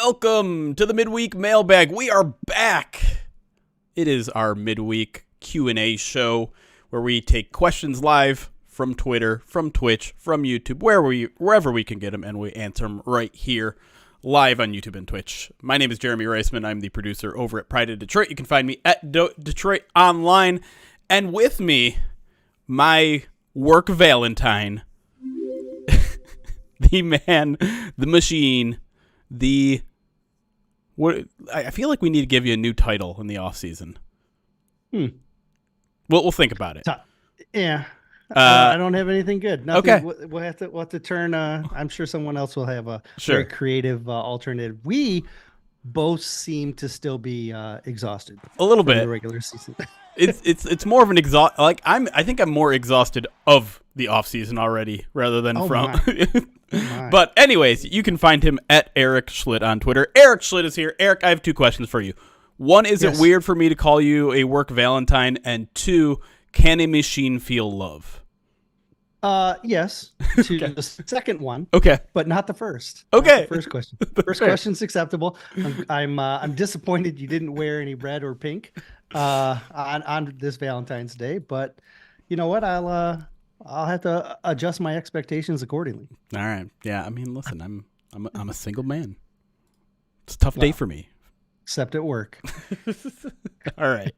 Welcome to the Midweek mailbag. We are back. It is our midweek Q&A show where we take questions live from Twitter, from Twitch, from YouTube, wherever we can get them, and we answer them right here live on YouTube and Twitch. My name is Jeremy Reisman. I'm the producer over at Pride of Detroit. You can find me at Detroit Online. And with me, my work Valentine, the man, the machine, I feel like we need to give you a new title in the offseason. We'll think about it. Yeah. I don't have anything good. Nothing, okay. We'll have to turn. I'm sure someone else will have a Sure. very creative alternative. We both seem to still be exhausted. A little from bit. The regular season. It's more of an exhaust. Like I think I'm more exhausted of the offseason already rather than from. But anyways, you can find him at Eric Schlitt on Twitter. Eric Schlitt is here. Eric, I have two questions for you. One, is it weird for me to call you a work Valentine? And two, can a machine feel love? Yes. To the second one. Okay. But not the first. Okay. Not the first question. First question's acceptable. I'm disappointed you didn't wear any red or pink on this Valentine's Day, but you know what? I'll have to adjust my expectations accordingly. All right. Yeah. I mean, listen, I'm a single man. It's a tough day for me. Except at work. All right.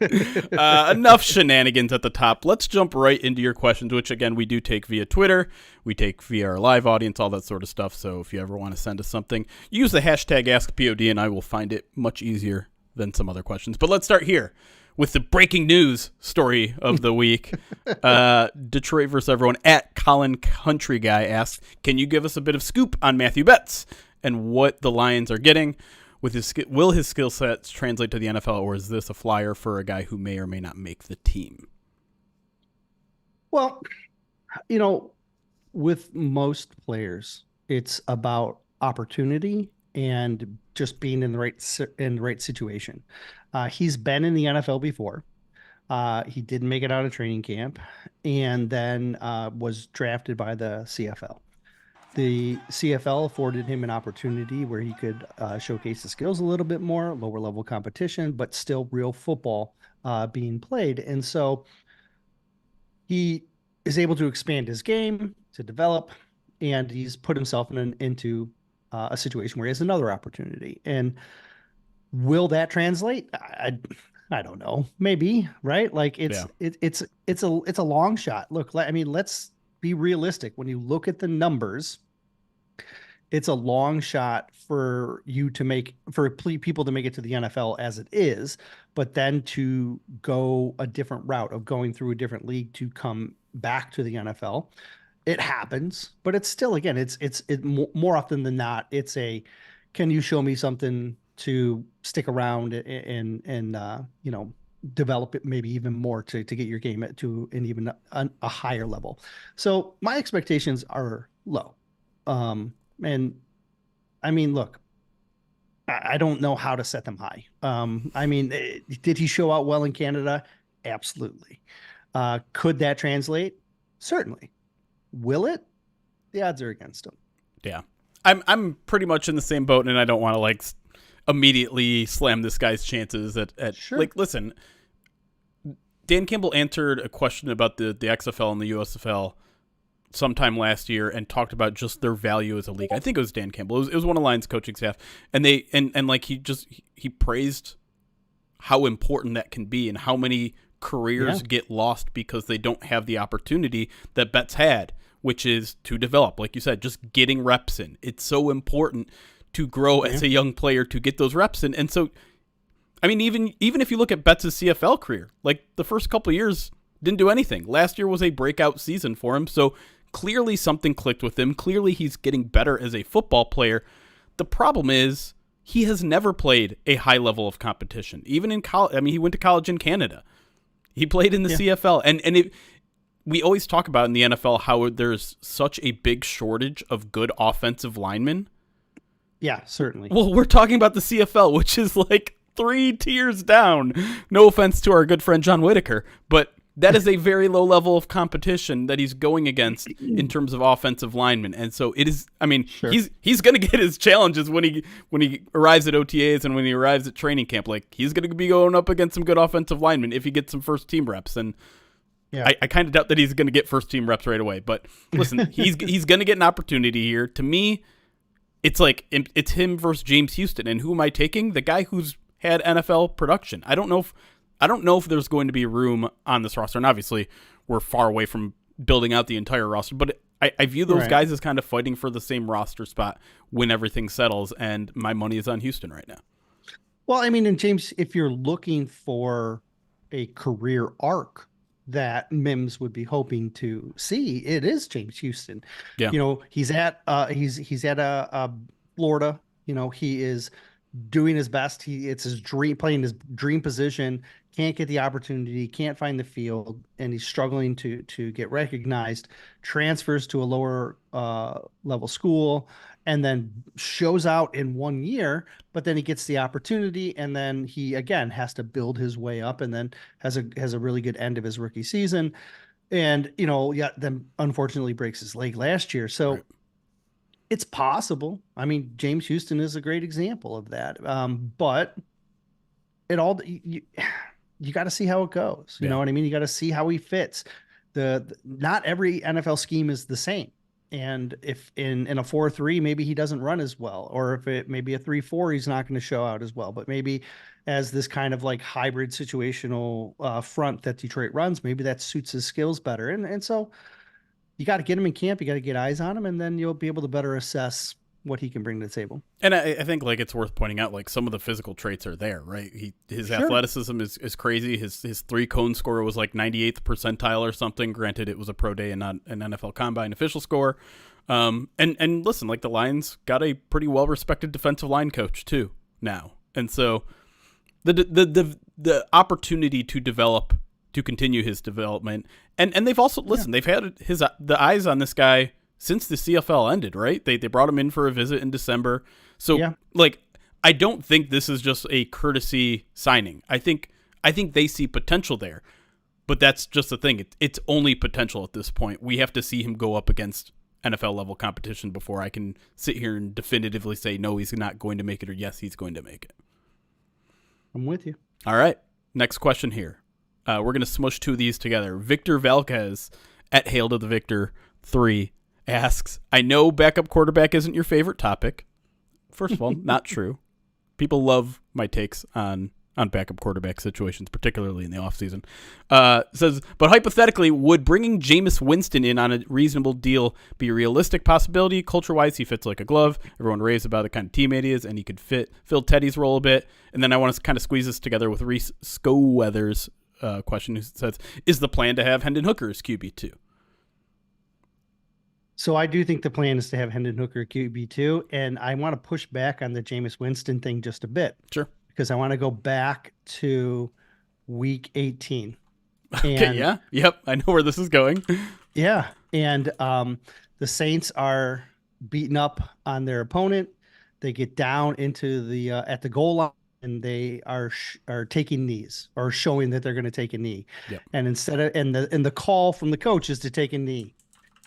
Enough shenanigans at the top. Let's jump right into your questions, which, again, we do take via Twitter. We take via our live audience, all that sort of stuff. So if you ever want to send us something, use the hashtag AskPOD, and I will find it much easier than some other questions. But let's start here with the breaking news story of the week. Detroit versus everyone at Colin Country Guy asks, can you give us a bit of scoop on Matthew Betts and what the Lions are getting? Will his skill sets translate to the NFL, or is this a flyer for a guy who may or may not make the team? Well, with most players, it's about opportunity and just being in the right situation. He's been in the NFL before. He didn't make it out of training camp, and then was drafted by the CFL. The CFL afforded him an opportunity where he could showcase his skills a little bit more, lower level competition, but still real football being played. And so he is able to expand his game, to develop, and he's put himself into a situation where he has another opportunity. And will that translate? I don't know. Maybe, right? Like it's a long shot. Look, I mean, let's be realistic. When you look at the numbers, it's a long shot for people to make it to the NFL as it is, but then to go a different route of going through a different league to come back to the NFL. It happens, but it's still, again, it's more often than not, it's can you show me something to stick around and develop it maybe even more to get your game to an even a higher level. So my expectations are low. And I mean, look, I don't know how to set them high. I mean, did he show out well in Canada? Absolutely. Could that translate? Certainly. Will it? The odds are against him. Yeah. I'm pretty much in the same boat, and I don't want to immediately slam this guy's chances at Sure. Listen, Dan Campbell answered a question about the XFL and the USFL sometime last year and talked about just their value as a league. I think it was Dan Campbell. It was one of Lions coaching staff, and he praised how important that can be and how many careers get lost because they don't have the opportunity that Betts had, which is to develop, like you said, just getting reps in. It's so important to grow as a young player to get those reps in. And so, I mean, even if you look at Betts' CFL career, the first couple of years didn't do anything. Last year was a breakout season for him. So clearly something clicked with him. Clearly he's getting better as a football player. The problem is he has never played a high level of competition. Even in college, I mean, he went to college in Canada. He played in the CFL. And we always talk about in the NFL how there's such a big shortage of good offensive linemen. Yeah, certainly. Well, we're talking about the CFL, which is 3 tiers down. No offense to our good friend John Whitaker, but that is a very low level of competition that he's going against in terms of offensive linemen. And so it is, I mean, Sure. he's going to get his challenges when he arrives at OTAs and when he arrives at training camp. Like, he's going to be going up against some good offensive linemen if he gets some first team reps. And Yeah. I kind of doubt that he's going to get first team reps right away. But listen, he's going to get an opportunity here. To me, it's like it's him versus James Houston. And who am I taking? The guy who's had NFL production. I don't know if there's going to be room on this roster. And obviously, we're far away from building out the entire roster. But I view those guys as kind of fighting for the same roster spot when everything settles. And my money is on Houston right now. Well, I mean, and James, if you're looking for a career arc that Mims would be hoping to see, it is James Houston. Yeah. You know, he's at Florida. You know, he is doing his best. It's his dream, playing his dream position, can't get the opportunity, can't find the field, and he's struggling to get recognized, transfers to a lower level school, and then shows out in 1 year, but then he gets the opportunity, and then he again has to build his way up, and then has a really good end of his rookie season. And, you know, then unfortunately breaks his leg last year. So Right. It's possible. I mean, James Houston is a great example of that. But it all, you got to see how it goes. You know what I mean? You got to see how he fits. Not every NFL scheme is the same. And if in a 4-3, maybe he doesn't run as well, or if it maybe a 3-4, he's not going to show out as well. But maybe as this kind of like hybrid situational front that Detroit runs, maybe that suits his skills better. And so you got to get him in camp. You got to get eyes on him, and then you'll be able to better assess what he can bring to the table. And I think like it's worth pointing out, like some of the physical traits are there, right? His athleticism is crazy. His 3-cone score was like 98th percentile or something. Granted, it was a pro day and not an NFL Combine official score. And listen, like the Lions got a pretty well respected defensive line coach too now, and so the opportunity to develop, to continue his development, and they've also they've had the eyes on this guy since the CFL ended, right? They brought him in for a visit in December. So like, I don't think this is just a courtesy signing. I think they see potential there, but that's just the thing. It's only potential at this point. We have to see him go up against NFL level competition before I can sit here and definitively say, no, he's not going to make it, or yes, he's going to make it. I'm with you. All right. Next question here. We're going to smush two of these together. Victor Valquez at Hail to the Victor 3 asks, I know backup quarterback isn't your favorite topic. First of all, not true. People love my takes on backup quarterback situations, particularly in the offseason. Says, but hypothetically, would bringing Jameis Winston in on a reasonable deal be a realistic possibility? Culture-wise, he fits like a glove. Everyone raves about the kind of teammate he is, and he could fill Teddy's role a bit. And then I want to kind of squeeze this together with Reese Scoweather's question, who says, is the plan to have Hendon Hooker as QB2? So I do think the plan is to have Hendon Hooker QB2, and I want to push back on the Jameis Winston thing just a bit. Sure. Because I want to go back to week 18. Okay, yeah. Yep, I know where this is going. Yeah, and the Saints are beating up on their opponent. They get down into the at the goal line, and they are taking knees, or showing that they're going to take a knee. Yep. And instead of and the call from the coach is to take a knee.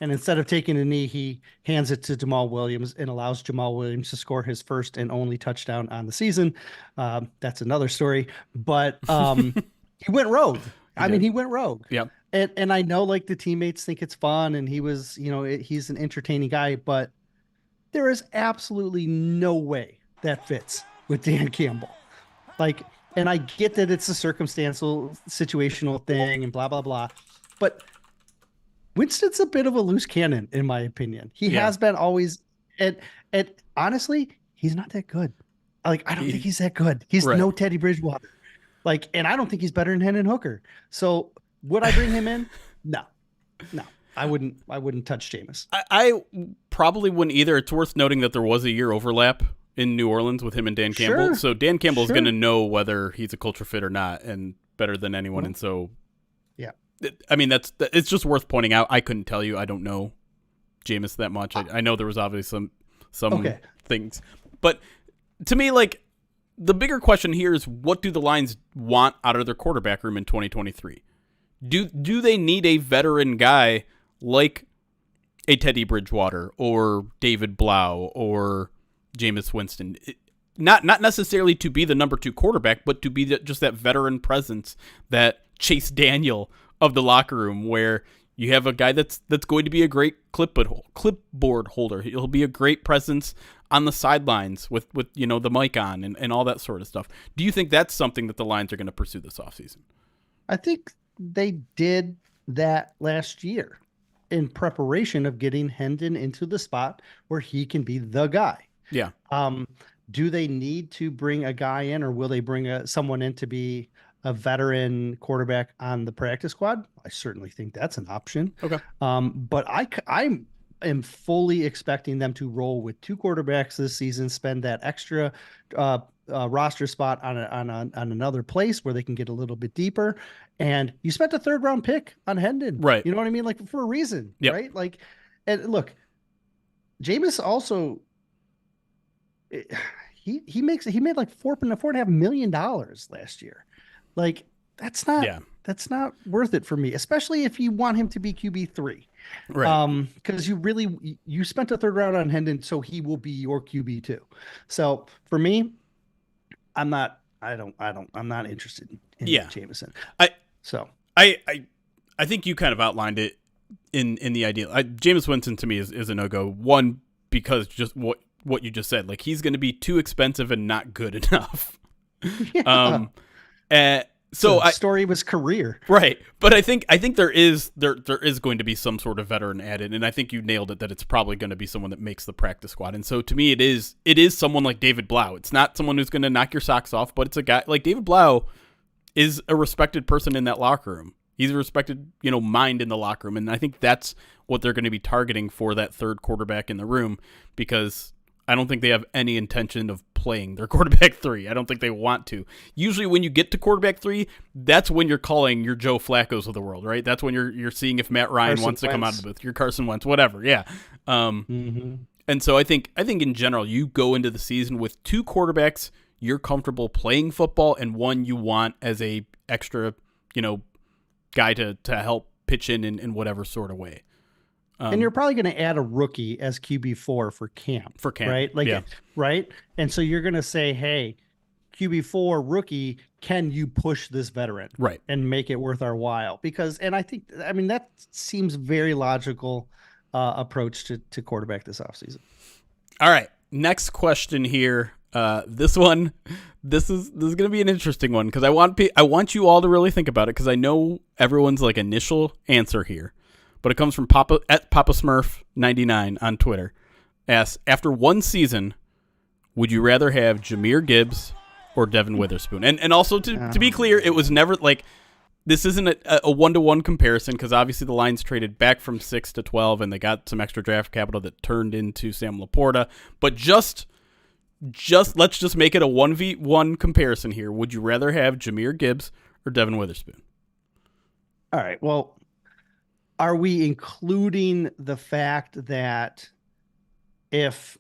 And instead of taking a knee, he hands it to Jamal Williams and allows Jamal Williams to score his first and only touchdown on the season. That's another story. But he went rogue. He went rogue. Yep. And I know, like, the teammates think it's fun, and he was, he's an entertaining guy, but there is absolutely no way that fits with Dan Campbell. Like, and I get that it's a circumstantial, situational thing and blah, blah, blah. But Winston's a bit of a loose cannon, in my opinion. He has been always, and honestly, he's not that good. Like, I don't think he's that good. He's no Teddy Bridgewater. Like, and I don't think he's better than Hendon Hooker. So would I bring him in? No, I wouldn't touch Jameis. I probably wouldn't either. It's worth noting that there was a year overlap in New Orleans with him and Dan Campbell. Sure. So Dan Campbell is going to know whether he's a culture fit or not, and better than anyone. And so, I mean, it's just worth pointing out. I couldn't tell you. I don't know Jameis that much. I know there was obviously some things, but to me, like, the bigger question here is, what do the Lions want out of their quarterback room in 2023? Do they need a veteran guy like a Teddy Bridgewater or David Blau or Jameis Winston? Not necessarily to be the number 2 quarterback, but to be just that veteran presence, that Chase Daniel of the locker room, where you have a guy that's going to be a great clipboard holder. He'll be a great presence on the sidelines with the mic on and all that sort of stuff. Do you think that's something that the Lions are going to pursue this offseason? I think they did that last year in preparation of getting Hendon into the spot where he can be the guy. Yeah. Do they need to bring a guy in, or will they bring someone in to be a veteran quarterback on the practice squad? I certainly think that's an option. Okay. But I am fully expecting them to roll with 2 quarterbacks this season, spend that extra roster spot on another place where they can get a little bit deeper. And you spent a 3rd round pick on Hendon, right? You know what I mean? Like, for a reason, yep. Right? Like, and look, Jameis also, he made like $4.5 million last year. Like, that's not worth it for me, especially if you want him to be QB3. Right. Because you spent a 3rd round on Hendon, so he will be your QB2. So for me, I'm not interested in Jameson. I think you kind of outlined it in the idea. Jameis Winston to me is a no-go. One, because just what you just said, like, he's going to be too expensive and not good enough. Yeah. So the story of his career, right? But I think there is going to be some sort of veteran added, and I think you nailed it, that it's probably going to be someone that makes the practice squad. And so to me, it is someone like David Blau. It's not someone who's going to knock your socks off, but it's a guy like David Blau is a respected person in that locker room. He's a respected mind in the locker room, and I think that's what they're going to be targeting for that 3rd quarterback in the room, because I don't think they have any intention of playing their quarterback 3. I don't think they want to. Usually when you get to quarterback 3, that's when you're calling your Joe Flacco's of the world, right? That's when you're seeing if Matt Ryan wants to come out of the booth, your Carson Wentz, whatever. Yeah. And so I think in general, you go into the season with 2 quarterbacks you're comfortable playing football, and one you want as a extra, guy to help pitch in whatever sort of way. And you're probably going to add a rookie as QB4 for camp. Right? Like, yeah. Right? And so you're going to say, hey, QB4 rookie, can you push this veteran? Right. And make it worth our while? That seems very logical approach to quarterback this offseason. All right. Next question here. This is going to be an interesting one, because I want you all to really think about it, because I know everyone's like initial answer here. But it comes from Papa Smurf 99 on Twitter. Asks, after one season, would you rather have Jahmyr Gibbs or Devin Witherspoon? And also to be clear, it was never like, this isn't a 1-to-1 comparison, because obviously the Lions traded back from 6 to 12 and they got some extra draft capital that turned into Sam Laporta. But just let's just make it a 1v1 comparison here. Would you rather have Jahmyr Gibbs or Devin Witherspoon? All right. Well, are we including the fact that if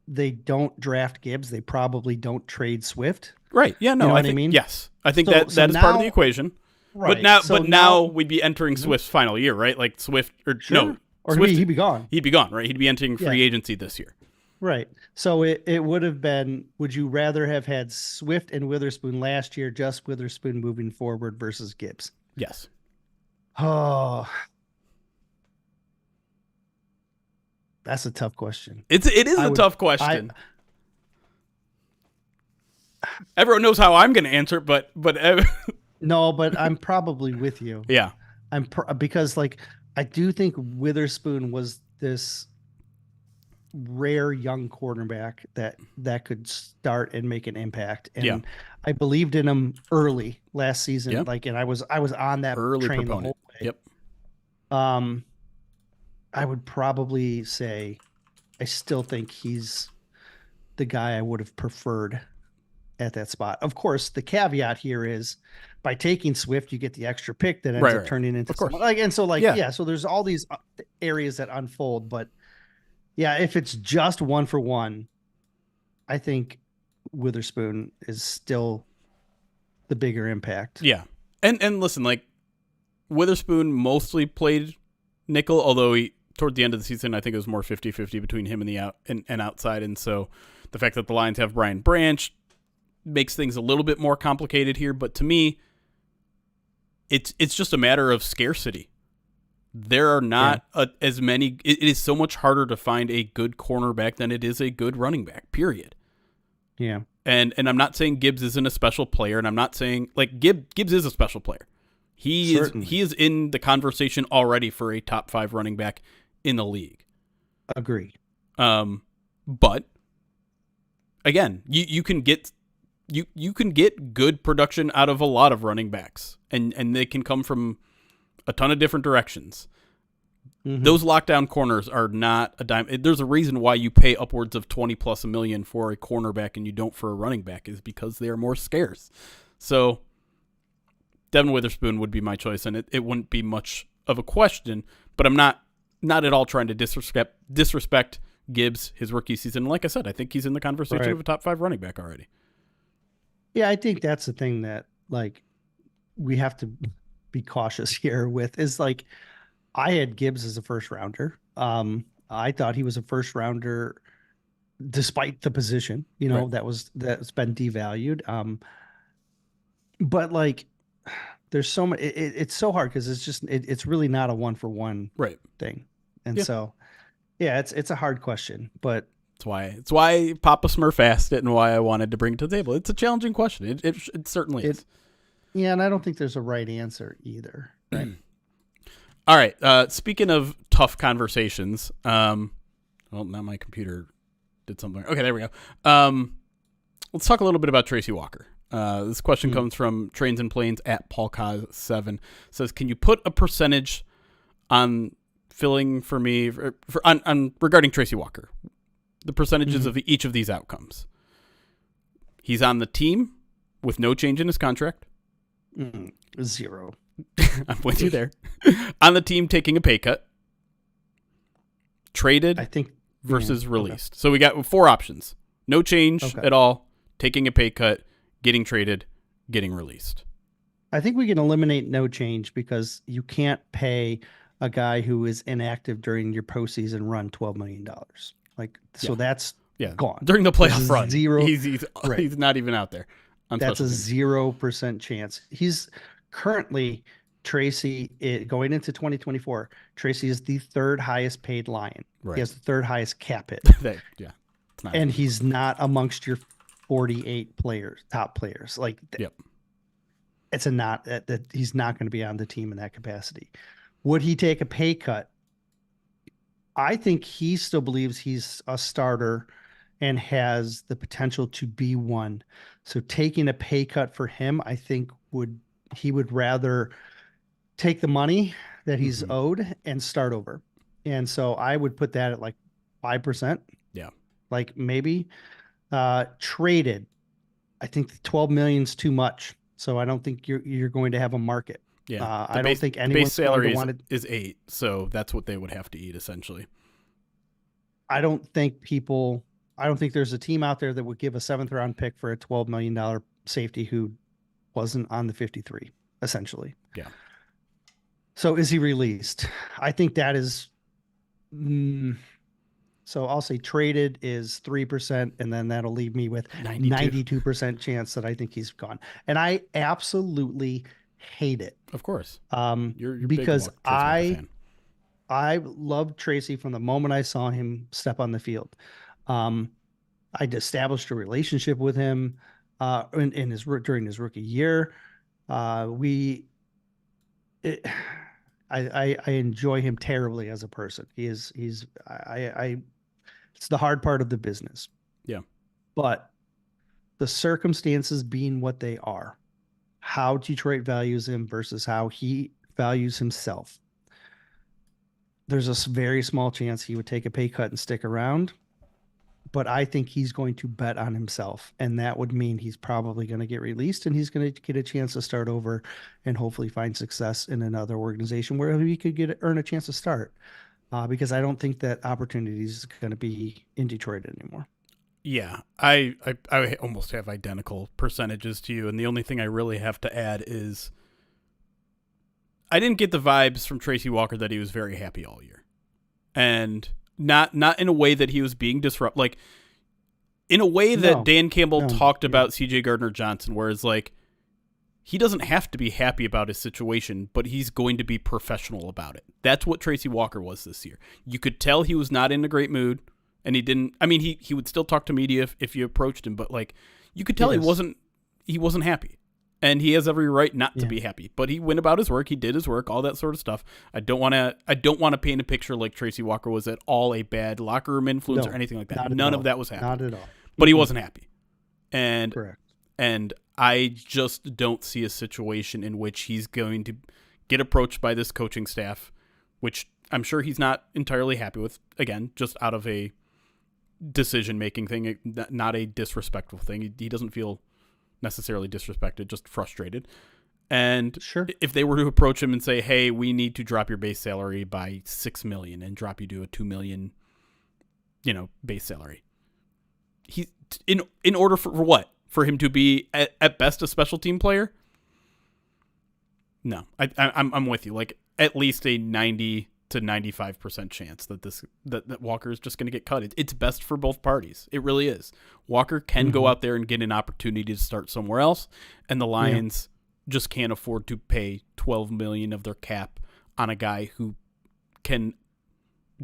they don't draft Gibbs, they probably don't trade Swift? Right. Yeah, no, I mean? Yes. I think that is now, part of the equation. Right. But now we'd be entering Swift's final year, right? Like Swift he'd be gone. He'd be gone, right? He'd be entering free agency this year. Right. So it would have been, would you rather have had Swift and Witherspoon last year, just Witherspoon moving forward versus Gibbs? Yes. Oh, that's a tough question. It is a tough question. Everyone knows how I'm going to answer, but no, but I'm probably with you. Yeah, because like I do think Witherspoon was this rare young quarterback that could start and make an impact, and I believed in him early last season. Yep. Like, and I was on that early train proponent. The whole way. Yep. I would probably say I still think he's the guy I would have preferred at that spot. Of course, the caveat here is by taking Swift, you get the extra pick that ends up turning into someone. Like, and so so there's all these areas that unfold, but yeah, if it's just 1-for-1, I think Witherspoon is still the bigger impact. Yeah. And listen, like, Witherspoon mostly played nickel, although toward the end of the season, I think it was more 50-50 between him and the and outside. And so the fact that the Lions have Brian Branch makes things a little bit more complicated here. But to me, it's just a matter of scarcity. There are not as many. It is so much harder to find a good cornerback than it is a good running back, period. Yeah. And I'm not saying Gibbs isn't a special player, and I'm not saying Gibbs is a special player. He is in the conversation already for a top 5 running back in the league. Agree. But again, you can get good production out of a lot of running backs, and they can come from a ton of different directions. Mm-hmm. Those lockdown corners are not a dime. There's a reason why you pay upwards of $20+ million for a cornerback and you don't for a running back, is because they are more scarce. So Devin Witherspoon would be my choice, and it wouldn't be much of a question, but I'm not at all trying to disrespect Gibbs, his rookie season. Like I said, I think he's in the conversation of a top 5 running back already. Yeah, I think that's the thing that we have to be cautious here with, is I had Gibbs as a first rounder. I thought he was a first rounder despite the position, that's been devalued. But there's so much, it's so hard because it's really not a 1-for-1 thing. And so, it's a hard question, but it's why Papa Smurf asked it and why I wanted to bring it to the table. It's a challenging question. It certainly is. Yeah, and I don't think there's a right answer either. Right. All right. Speaking of tough conversations, well, now my computer did something. Okay, there we go. Let's talk a little bit about Tracy Walker. This question comes from Trains and Planes at PaulCaz7. Says, can you put a percentage on filling for me on regarding Tracy Walker? The percentages of each of these outcomes. He's on the team with no change in his contract. 0. I'm with you there. On the team taking a pay cut. Traded, I think, versus released. Okay. So we got 4 options. No change at all, taking a pay cut, getting traded, getting released. I think we can eliminate no change because you can't pay a guy who is inactive during your postseason run $12 million. So that's gone. During the playoff run. 0. He's not even out there. That's a 0% chance. He's currently, Tracy, going into 2024, Tracy is the 3rd highest paid Lion. Right. He has the 3rd highest cap hit. And he's not amongst your 48 top players. It's that he's not going to be on the team in that capacity. Would he take a pay cut? I think he still believes he's a starter and has the potential to be one. So taking a pay cut for him, I think he would rather take the money that he's owed and start over. And so I would put that at 5%. Yeah. Maybe traded. I think the 12 million is too much. So I don't think you're going to have a market. Yeah. I don't think anyone's base salary going to is 8. So that's what they would have to eat essentially. I don't think there's a team out there that would give a 7th round pick for a $12 million safety who wasn't on the 53, essentially. Yeah. So is he released? I think that is. So I'll say traded is 3%, and then that'll leave me with 92% chance that I think he's gone. And I absolutely hate it. Of course. You're because I loved Tracy from the moment I saw him step on the field. I'd established a relationship with him during his rookie year. I enjoy him terribly as a person. It's the hard part of the business. Yeah. But the circumstances being what they are, how Detroit values him versus how he values himself, there's a very small chance he would take a pay cut and stick around. But I think he's going to bet on himself, and that would mean he's probably going to get released, and he's going to get a chance to start over and hopefully find success in another organization where he could earn a chance to start. Because I don't think that opportunity is going to be in Detroit anymore. Yeah, I almost have identical percentages to you, and the only thing I really have to add is I didn't get the vibes from Tracy Walker that he was very happy all year, and not in a way that he was being disrupted. Like in a way that Dan Campbell talked about C.J. Gardner-Johnson, whereas like he doesn't have to be happy about his situation, but he's going to be professional about it. That's what Tracy Walker was this year. You could tell he was not in a great mood, and he didn't. I mean, he would still talk to media if you approached him, but like you could tell he wasn't happy. And he has every right not to be happy, but he went about his work. He did his work, all that sort of stuff. I don't want to paint a picture like Tracy Walker was at all a bad locker room influence or anything like that. None of that was happening. Not at all. But he wasn't happy. And correct. And I just don't see a situation in which he's going to get approached by this coaching staff, which I'm sure he's not entirely happy with. Again, just out of a decision-making thing, not a disrespectful thing. He doesn't feel necessarily disrespected, just frustrated. And if they were to approach him and say, hey, we need to drop your base salary by $6 million and drop you to a $2 million, base salary. He in order for what? For him to be at best a special team player? No, I'm with you. Like at least a 90 to 95% chance that Walker is just going to get cut. It's best for both parties. It really is. Walker can go out there and get an opportunity to start somewhere else, and the Lions just can't afford to pay $12 million of their cap on a guy who can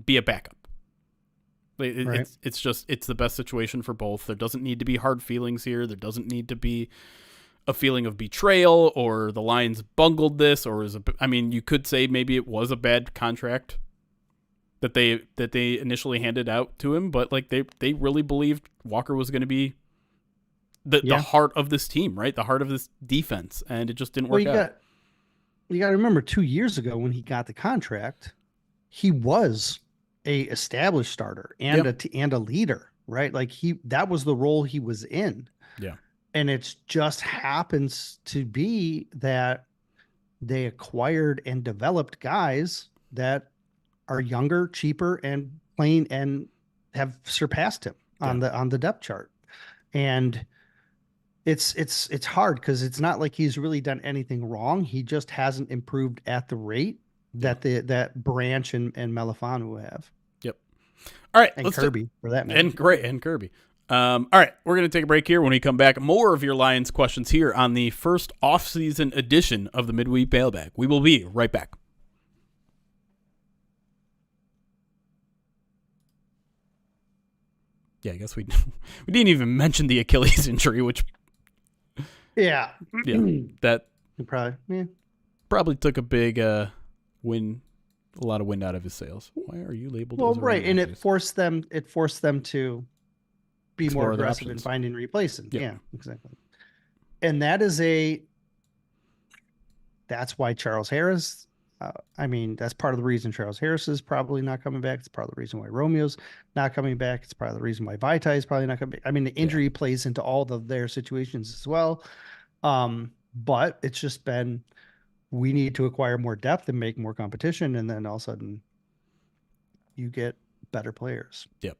be a backup. It's the best situation for both. There doesn't need to be hard feelings here. There doesn't need to be a feeling of betrayal or the Lions bungled this, or you could say maybe it was a bad contract that they initially handed out to him, but like they really believed Walker was going to be the heart of this team, right? The heart of this defense, and it just didn't work out. You got to remember 2 years ago when he got the contract, he was a established starter and a leader, right? Like that was the role he was in. Yeah. And it just happens to be that they acquired and developed guys that are younger, cheaper, and playing and have surpassed him on the depth chart. And it's hard because it's not like he's really done anything wrong. He just hasn't improved at the rate that that Branch and Melifonwu have. Yep. All right. And Kirby for that matter. And Kirby. All right, we're going to take a break here. When we come back, more of your Lions questions here on the first off-season edition of the Midweek Mailbag. We will be right back. Yeah, I guess we didn't even mention the Achilles injury, which that probably took a big wind, a lot of wind out of his sails. Why are you labeled? Well, right, and it forced them to be more aggressive in finding replacement. Yeah, exactly. And that's why Charles Harris, that's part of the reason Charles Harris is probably not coming back. It's part of the reason why Romeo's not coming back. It's part of the reason why Vitae is probably not coming back. The injury plays into all of their situations as well. But it's just been, we need to acquire more depth and make more competition. And then all of a sudden you get better players. Yep.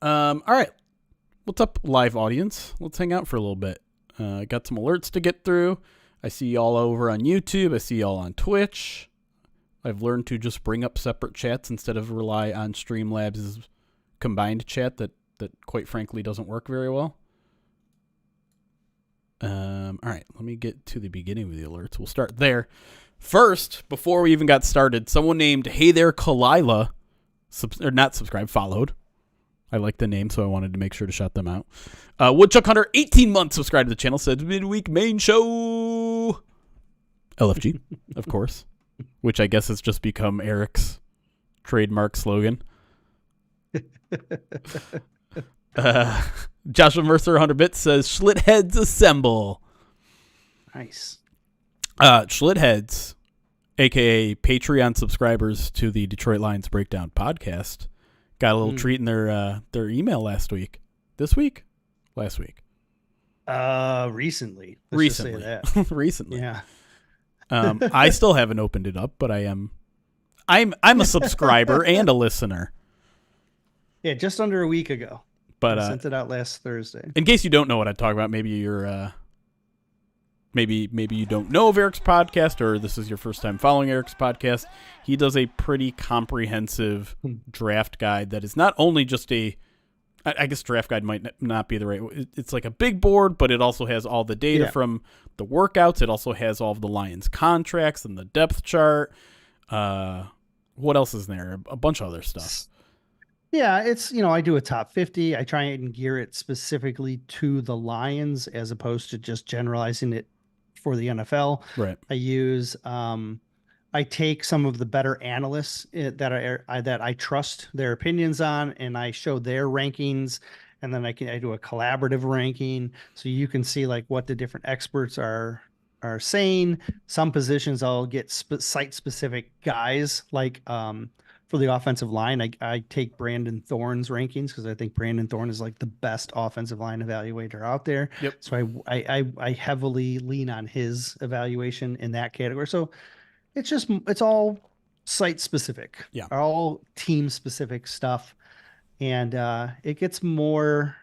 All right. What's up, live audience? Let's hang out for a little bit. I got some alerts to get through. I see y'all over on YouTube. I see y'all on Twitch. I've learned to just bring up separate chats instead of rely on Streamlabs' combined chat that quite frankly doesn't work very well. All right, let me get to the beginning of the alerts. We'll start there. First, before we even got started, someone named Hey There Kalila, followed. I like the name, so I wanted to make sure to shout them out. Woodchuck Hunter, 18 months subscribed to the channel, said Midweek Main Show. LFG, of course, which I guess has just become Eric's trademark slogan. Joshua Mercer, 100 bits, says Schlitheads assemble. Nice. Schlitheads, a.k.a. Patreon subscribers to the Detroit Lions Breakdown podcast, got a little treat in their email last week. This week? Last week. Recently. Recently. Recently. Yeah. I still haven't opened it up, but I'm a subscriber and a listener. Yeah, just under a week ago. But I sent it out last Thursday. In case you don't know what I talk about, maybe you're maybe you don't know of Eric's podcast, or this is your first time following Eric's podcast. He does a pretty comprehensive draft guide that is not only just I guess draft guide might not be the right. It's like a big board, but it also has all the data from the workouts. It also has all of the Lions contracts and the depth chart. What else is there? A bunch of other stuff. Yeah, it's, I do a top 50. I try and gear it specifically to the Lions as opposed to just generalizing it for the NFL. Right. I take some of the better analysts that I trust their opinions on, and I show their rankings, and then I do a collaborative ranking so you can see like what the different experts are saying. Some positions I'll get site specific guys like for the offensive line. I take Brandon Thorne's rankings because I think Brandon Thorne is like the best offensive line evaluator out there. Yep. So I heavily lean on his evaluation in that category. So it's all site specific, all team specific stuff. And it gets more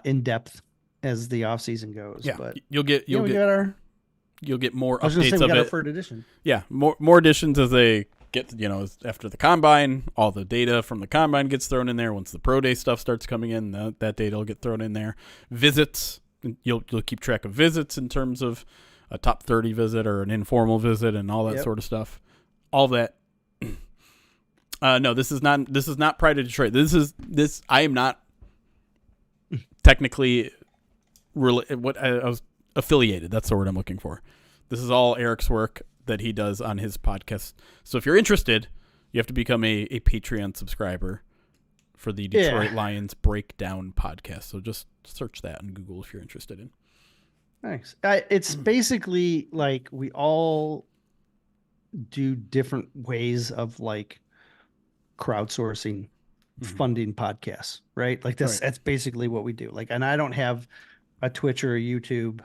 in depth as the off season goes. Yeah. But you'll get more updates of it. Third edition. Yeah. More editions as they get, after the combine, all the data from the combine gets thrown in there. Once the pro day stuff starts coming in, that data will get thrown in there. Visits, you'll keep track of visits in terms of a top 30 visit or an informal visit and all that sort of stuff. All that. No, this is not Pride of Detroit. I am not technically I was affiliated. That's the word I'm looking for. This is all Eric's work that he does on his podcast. So if you're interested, you have to become a Patreon subscriber for the Detroit Lions Breakdown podcast. So just search that on Google if you're interested in. Thanks. It's basically like we all do different ways of like crowdsourcing funding podcasts, right? Like that's basically what we do. Like, and I don't have a Twitch or a YouTube.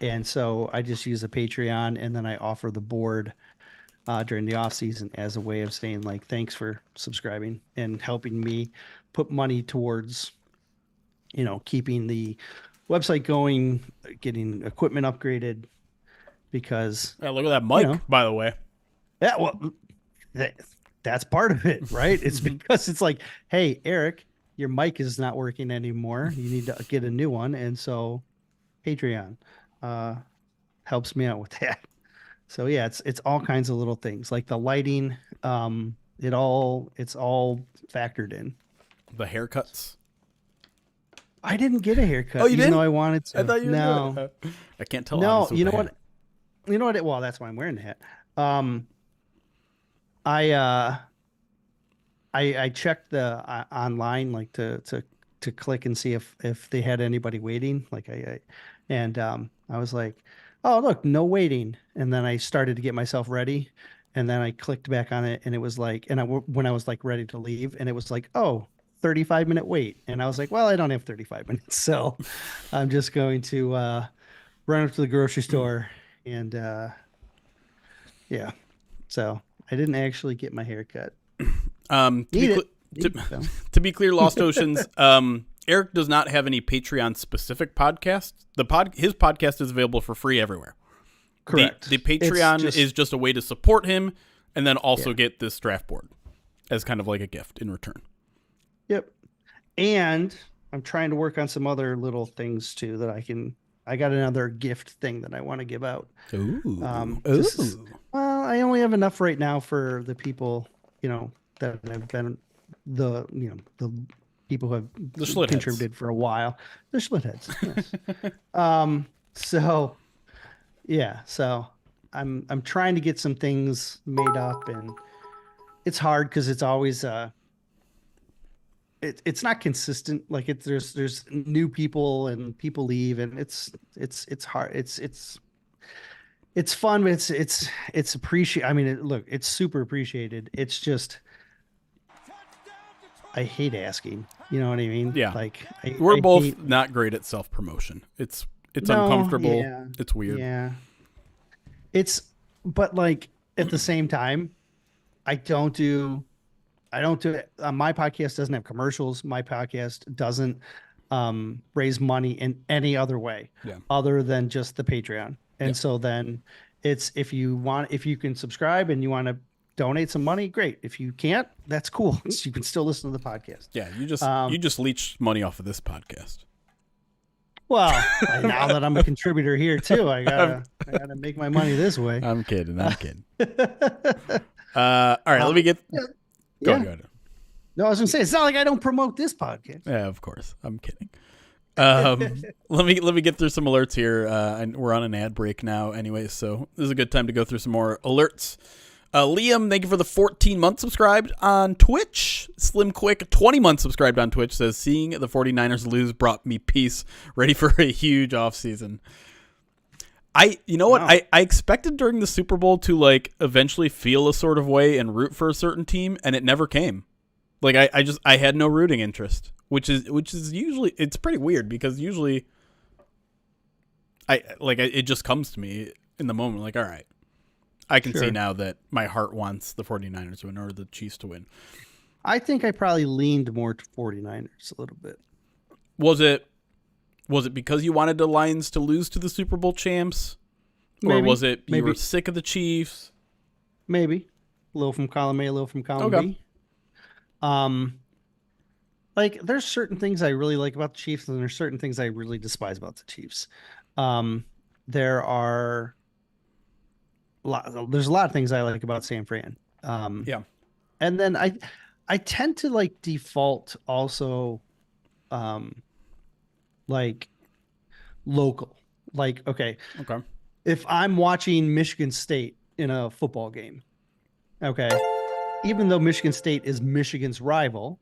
And so I just use a Patreon, and then I offer the board during the off season as a way of saying like, thanks for subscribing and helping me put money towards, keeping the website going, getting equipment upgraded, because look at that mic, by the way. Yeah, well, that's part of it, right? It's because it's like, hey, Eric, your mic is not working anymore. You need to get a new one, and so Patreon helps me out with that. So yeah, it's all kinds of little things like the lighting. It's all factored in. The haircuts. I didn't get a haircut. Oh, you didn't? Though I wanted to. I thought you were no. I can't tell. No, you know what? You know what? Well, that's why I'm wearing the hat. I checked the online like to click and see if they had anybody waiting. Like I was like, oh look, no waiting. And then I started to get myself ready, and then I clicked back on it, and it was like, when I was like ready to leave, and it was like, oh, 35-minute wait. And I was like, well, I don't have 35 minutes, so I'm just going to run up to the grocery store and so I didn't actually get my hair cut. To be clear, Lost Oceans, Eric does not have any Patreon specific podcasts. His podcast is available for free everywhere. Correct. The Patreon is just a way to support him and then also get this draft board as kind of like a gift in return. Yep. And I'm trying to work on some other little things too that I got another gift thing that I want to give out. Ooh. Well, I only have enough right now for the people, that have been the people who have contributed for a while. The Schlitheads. Yes. So I'm trying to get some things made up, and it's hard because it's always it's not consistent. Like there's new people and people leave, and it's hard. It's fun, but it's appreciated. I mean, look, it's super appreciated. It's just I hate asking. You know what I mean? Yeah. Like we're both not great at self promotion. It's uncomfortable. Yeah, it's weird. Yeah. But like at the same time, I don't do it. My podcast doesn't have commercials. My podcast doesn't raise money in any other way Yeah. other than just the Patreon. And Yeah. so then it's if you can subscribe and you want to donate some money, great. If you can't, that's cool. You can still listen to the podcast. Yeah, you just leech money off of this podcast. Well, now that I'm a contributor here too, I gotta make my money this way. I'm kidding. All right, let me get. Go ahead. No, I was gonna say it's not like I don't promote this podcast. Yeah, of course. I'm kidding. Let me get through some alerts here. And we're on an ad break now, anyway, so this is a good time to go through some more alerts. Liam, thank you for the 14 months subscribed on Twitch. Slim Quick, 20 months subscribed on Twitch, says, seeing the 49ers lose brought me peace, ready for a huge offseason. You know what? I expected during the Super Bowl to like eventually feel a sort of way and root for a certain team, and it never came. Like I had no rooting interest, which is usually, it's pretty weird because usually it just comes to me in the moment, like, all right, I can see now that my heart wants the 49ers to win or the Chiefs to win. I think I probably leaned more to 49ers a little bit. Was it because you wanted the Lions to lose to the Super Bowl champs? Or was it you were sick of the Chiefs? Maybe. A little from column A, a little from column B. Like there's certain things I really like about the Chiefs and there's certain things I really despise about the Chiefs. There's a lot of things I like about San Fran. Yeah. And then I tend to like default also like local. Like, okay. If I'm watching Michigan State in a football game, okay, even though Michigan State is Michigan's rival,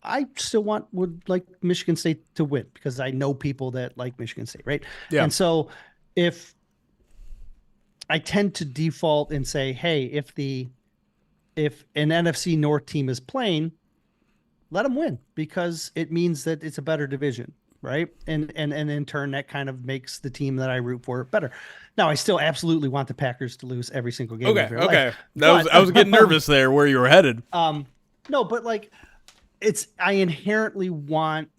I still would like Michigan State to win because I know people that like Michigan State, right? Yeah. And so if I tend to default and say, hey, if an NFC North team is playing, let them win because it means that it's a better division, right? And in turn, that kind of makes the team that I root for better. Now, I still absolutely want the Packers to lose every single game. Okay. I was getting nervous there where you were headed. No, but like I inherently want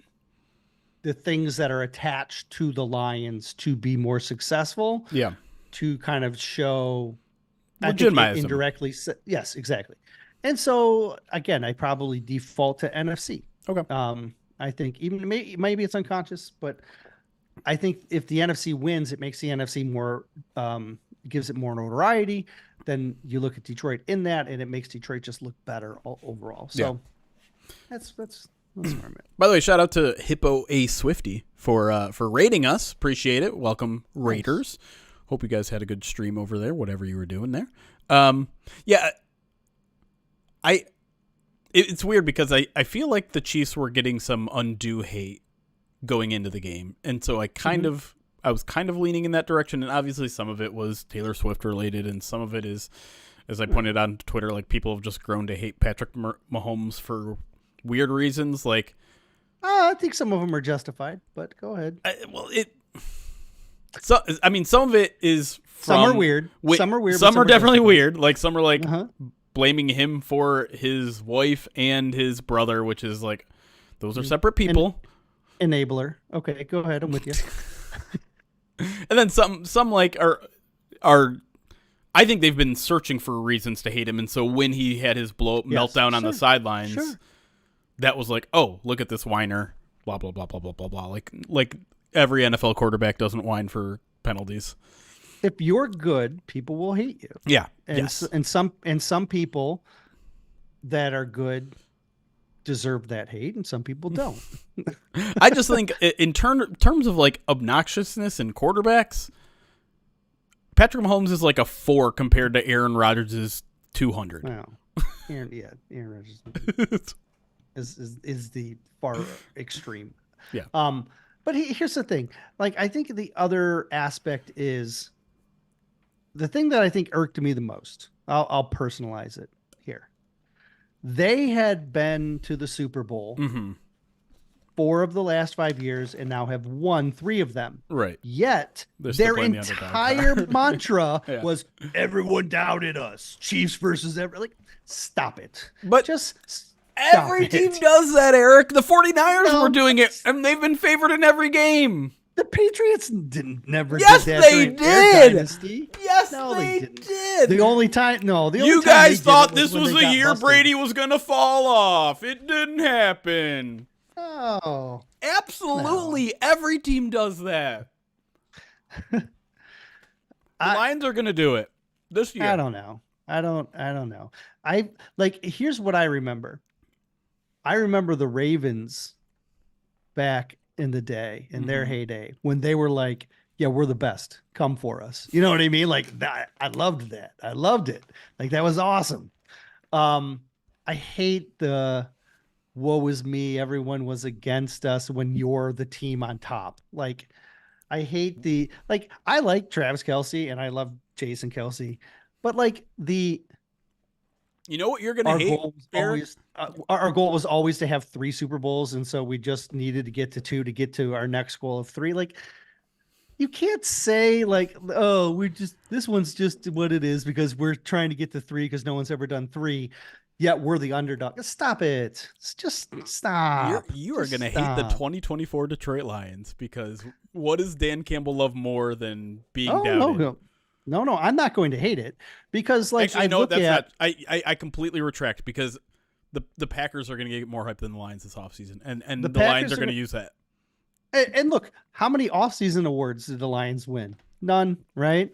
the things that are attached to the Lions to be more successful. Yeah. To kind of show indirectly. Yes, exactly. And so again, I probably default to NFC. Okay. I think even maybe it's unconscious, but I think if the NFC wins, it makes the NFC more, gives it more notoriety. Then you look at Detroit in that, and it makes Detroit just look better overall. So that's where I'm at. By the way, shout out to Hippo A Swifty for rating us. Appreciate it. Welcome, Raiders. Hope you guys had a good stream over there, whatever you were doing there. It's weird because I feel like the Chiefs were getting some undue hate going into the game. And so I was kind of leaning in that direction. And obviously some of it was Taylor Swift related. And some of it is, as I pointed out on Twitter, like people have just grown to hate Patrick Mahomes for weird reasons. Like, I think some of them are justified, but go ahead. Some of it is some are weird. Some are weird. Some are definitely weird. Like some are like blaming him for his wife and his brother, which is like, those are separate people. Enabler. Okay, go ahead. I'm with you. And then some like are I think they've been searching for reasons to hate him. And so when he had his meltdown on the sidelines, that was like, oh, look at this whiner, blah, blah, blah, blah, blah, blah, blah. Like every NFL quarterback doesn't whine for penalties. If you're good, people will hate you. Yeah. And some people that are good deserve that hate, and some people don't. I just think in terms of like obnoxiousness and quarterbacks, Patrick Mahomes is like a 4 compared to Aaron Rodgers' 200. Wow. Aaron Rodgers is the far extreme. Yeah. But here's the thing. Like, I think the other aspect is the thing that I think irked me the most. I'll personalize it here. They had been to the Super Bowl 4 of the last 5 years and now have won 3 of them. Right. Yet their entire mantra was everyone doubted us. Chiefs versus like, stop it. But Every team does that, Eric. The 49ers were doing it, and they've been favored in every game. The Patriots never yes, did that they during their dynasty. Yes, no, they did. The only time, you guys thought this was the year Brady was going to fall off. It didn't happen. Oh. Absolutely. Every team does that. The Lions are going to do it this year. I don't know. I don't know. Here's what I remember. I remember the Ravens back in the day, in their heyday, when they were like, yeah, we're the best. Come for us. You know what I mean? Like that. I loved that. I loved it. Like that was awesome. I hate the woe is me. Everyone was against us when you're the team on top. Like, I hate I like Travis Kelce and I love Jason Kelce, but you know what you're going to hate? Our goal was always to have 3 Super Bowls. And so we just needed to get to 2 to get to our next goal of 3. Like, you can't say this one's just what it is because we're trying to get to 3 because no one's ever done 3. Yet we're the underdog. Stop it. Just stop. You are going to hate the 2024 Detroit Lions because what does Dan Campbell love more than being doubted? No, I'm not going to hate it because I completely retract because the Packers are going to get more hype than the Lions this offseason, and the Lions are going to use that. And look, how many offseason awards did the Lions win? None, right?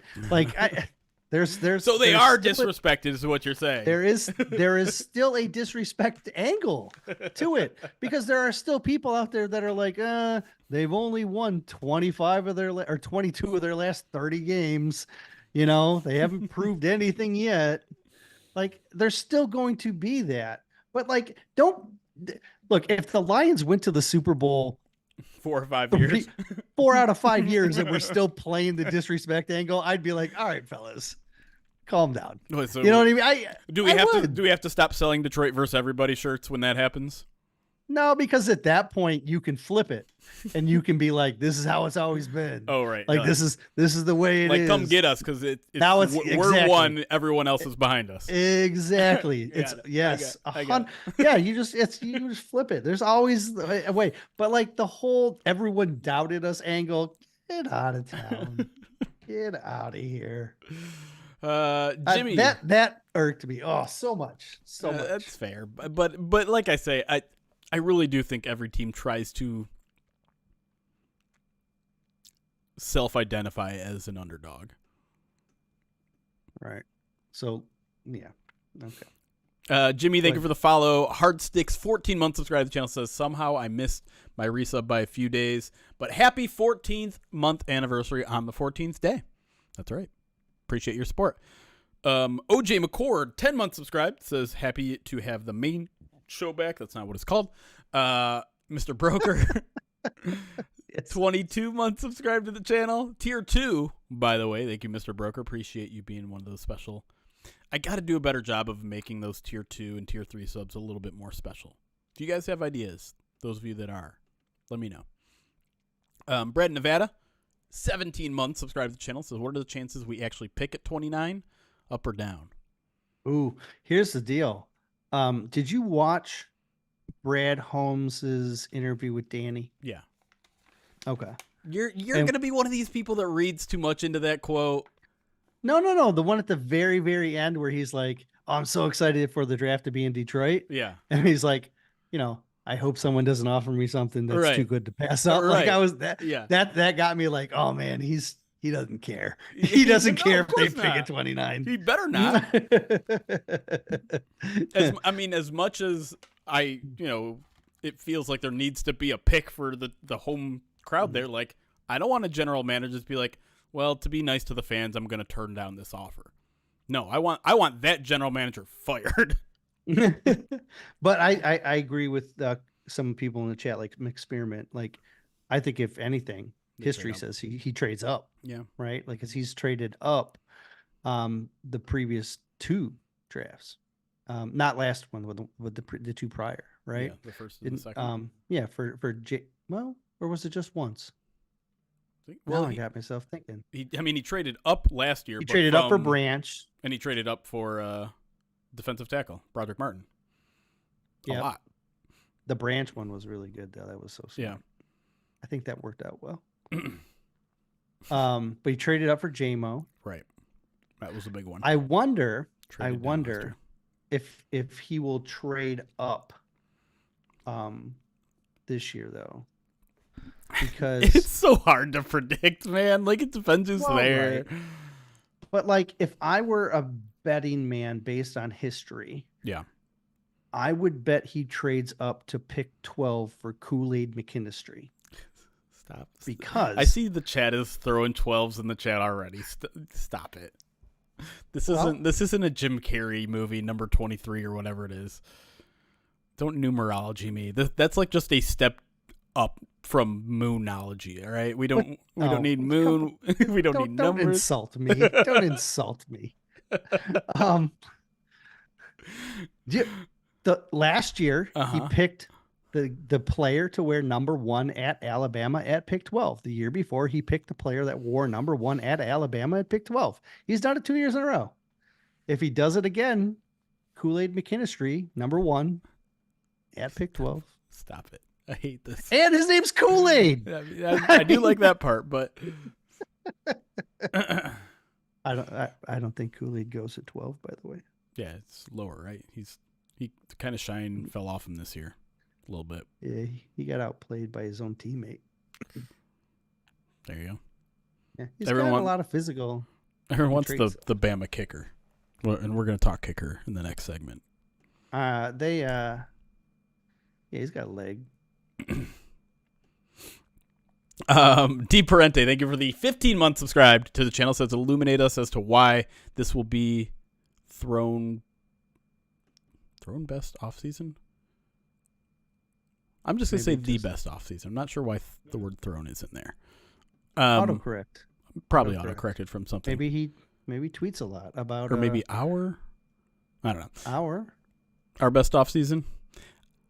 So they are disrespected, is what you're saying. There is still a disrespect angle to it because there are still people out there that are like, they've only won 25 of their or 22 of their last 30 games. You know, they haven't proved anything yet. Like, there's still going to be that. But don't look, if the Lions went to the Super Bowl 4 or 5 years, 4 out of 5 years, and we're still playing the disrespect angle, I'd be like, all right, fellas, calm down. So you know what I mean? Do we have to stop selling Detroit versus everybody shirts when that happens? No, because at that point you can flip it and you can be like, this is how it's always been. Oh, right. This is the way it is. Come get us because we're one, everyone else is behind us. Exactly. Yeah, you just flip it. There's always a way. But the whole everyone doubted us angle, get out of town. Get out of here. Jimmy, that irked me. Oh, so much. That's fair. But like I say, I really do think every team tries to self-identify as an underdog. Right. So, yeah. Okay. Jimmy, thank you for the follow. Hardsticks, 14 months subscribed to the channel, says, somehow I missed my resub by a few days, but happy 14th month anniversary on the 14th day. That's right. Appreciate your support. OJ McCord, 10 months subscribed, says, happy to have the main show back. That's not what it's called. Mr. Broker, 22 months subscribed to the channel. Tier 2, by the way. Thank you, Mr. Broker. Appreciate you being one of those special. I got to do a better job of making those Tier 2 and Tier 3 subs a little bit more special. Do you guys have ideas? Those of you that are, let me know. Brad Nevada, 17 months subscribed to the channel, says, what are the chances we actually pick at 29? Up or down? Ooh, here's the deal. Did you watch Brad Holmes's interview with Danny? Yeah. Okay. You're going to be one of these people that reads too much into that quote. No. The one at the very, very end where he's like, oh, I'm so excited for the draft to be in Detroit. Yeah. And he's like, I hope someone doesn't offer me something that's too good to pass up. Right. That got me like, oh man, he doesn't care. He doesn't care if they pick at 29. He better not. As much as it feels like there needs to be a pick for the home crowd there. Like, I don't want a general manager to be like, well, to be nice to the fans, I'm going to turn down this offer. No, I want that general manager fired. But I agree with some people in the chat, like Experiment. Like, I think if anything, history says he trades up. Yeah. Right. Like, as he's traded up the previous 2 drafts, not last one with the 2 prior. Right. Yeah, the first and the second. Or was it just once? I got myself thinking. He traded up last year. He traded up for Branch, and he traded up for defensive tackle Broderick Martin. a Yep. lot. The Branch one was really good though. That was so smart. Yeah. I think that worked out well. But he traded up for JMO. Right. That was a big one. I wonder Traded down last year. if he will trade up this year though. Because It's so hard to predict, man. Like, it depends who's there. right. But like if I were a betting man based on history, Yeah. I would bet he trades up to pick 12 for Kool-Aid McKinstry. Stop. Because I see the chat is throwing 12s in the chat already. Stop it. This isn't a Jim Carrey movie, number 23 or whatever it is. Don't numerology me. That's like just a step up from moonology. All right, we don't need moon. We don't need numbers. Don't insult me. Don't insult me. The last year he picked the player to wear number 1 at Alabama at pick 12. The year before he picked the player that wore number 1 at Alabama at pick 12. He's done it 2 years in a row. If he does it again, Kool-Aid McKinstry, number 1 at pick 12. Stop it. I hate this. And his name's Kool-Aid. I do like that part, but I don't think Kool-Aid goes at 12, by the way. Yeah, it's lower, right? He kind of shine fell off him this year a little bit. Yeah, he got outplayed by his own teammate. There you go. Yeah, he's got a lot of physical. Everyone wants the Bama kicker, and we're going to talk kicker in the next segment. Yeah, he's got a leg. D Parente, thank you for the 15-month subscribed to the channel. Says illuminate us as to why this will be thrown best off season. I'm just gonna say the best off season. I'm not sure why the word thrown isn't there. Autocorrect. Probably autocorrected from something. Maybe he tweets a lot about, or maybe our. I don't know. Our best off season.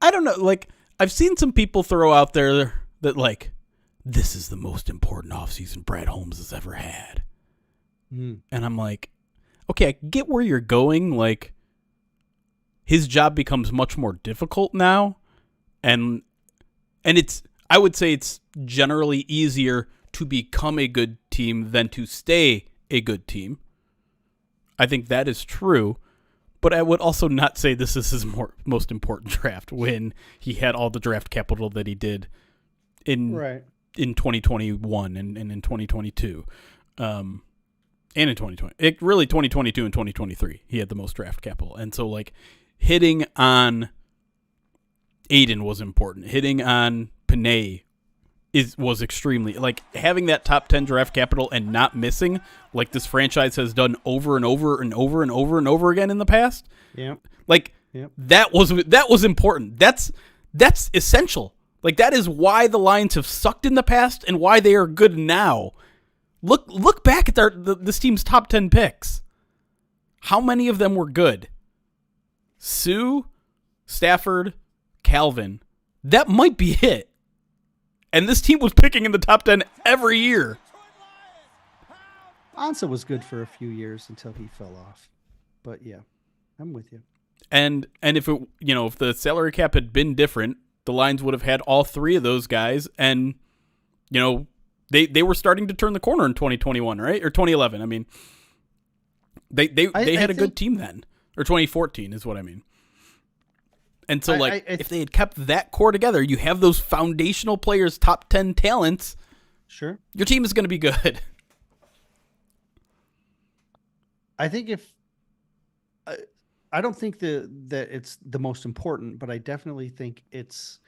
I don't know. Like, I've seen some people throw out there that like, this is the most important offseason Brad Holmes has ever had. And I'm like, okay, I get where you're going. Like, his job becomes much more difficult now. And I would say it's generally easier to become a good team than to stay a good team. I think that is true. But I would also not say this is his most important draft when he had all the draft capital that he did in 2021 and in 2022. And in 2020. Really 2022 and 2023. He had the most draft capital. And so, like, hitting on Aiden was important. Hitting on Panay was extremely, like, having that top 10 draft capital and not missing, like this franchise has done over and over and over and over and over again in the past. Yeah. Like, that was important. That's essential. Like, that is why the Lions have sucked in the past and why they are good now. Look back at this team's top 10 picks. How many of them were good? Sue, Stafford, Calvin. That might be it. And this team was picking in the top 10 every year. Ansah was good for a few years until he fell off. But yeah, I'm with you. And if the salary cap had been different, the Lions would have had all three of those guys, and they were starting to turn the corner in 2021, right? Or 2011. I mean, they had a good team then. Or 2014 is what I mean. And so, if they had kept that core together, you have those foundational players, top 10 talents. Sure. Your team is going to be good. I think I don't think that it's the most important, but I definitely think it's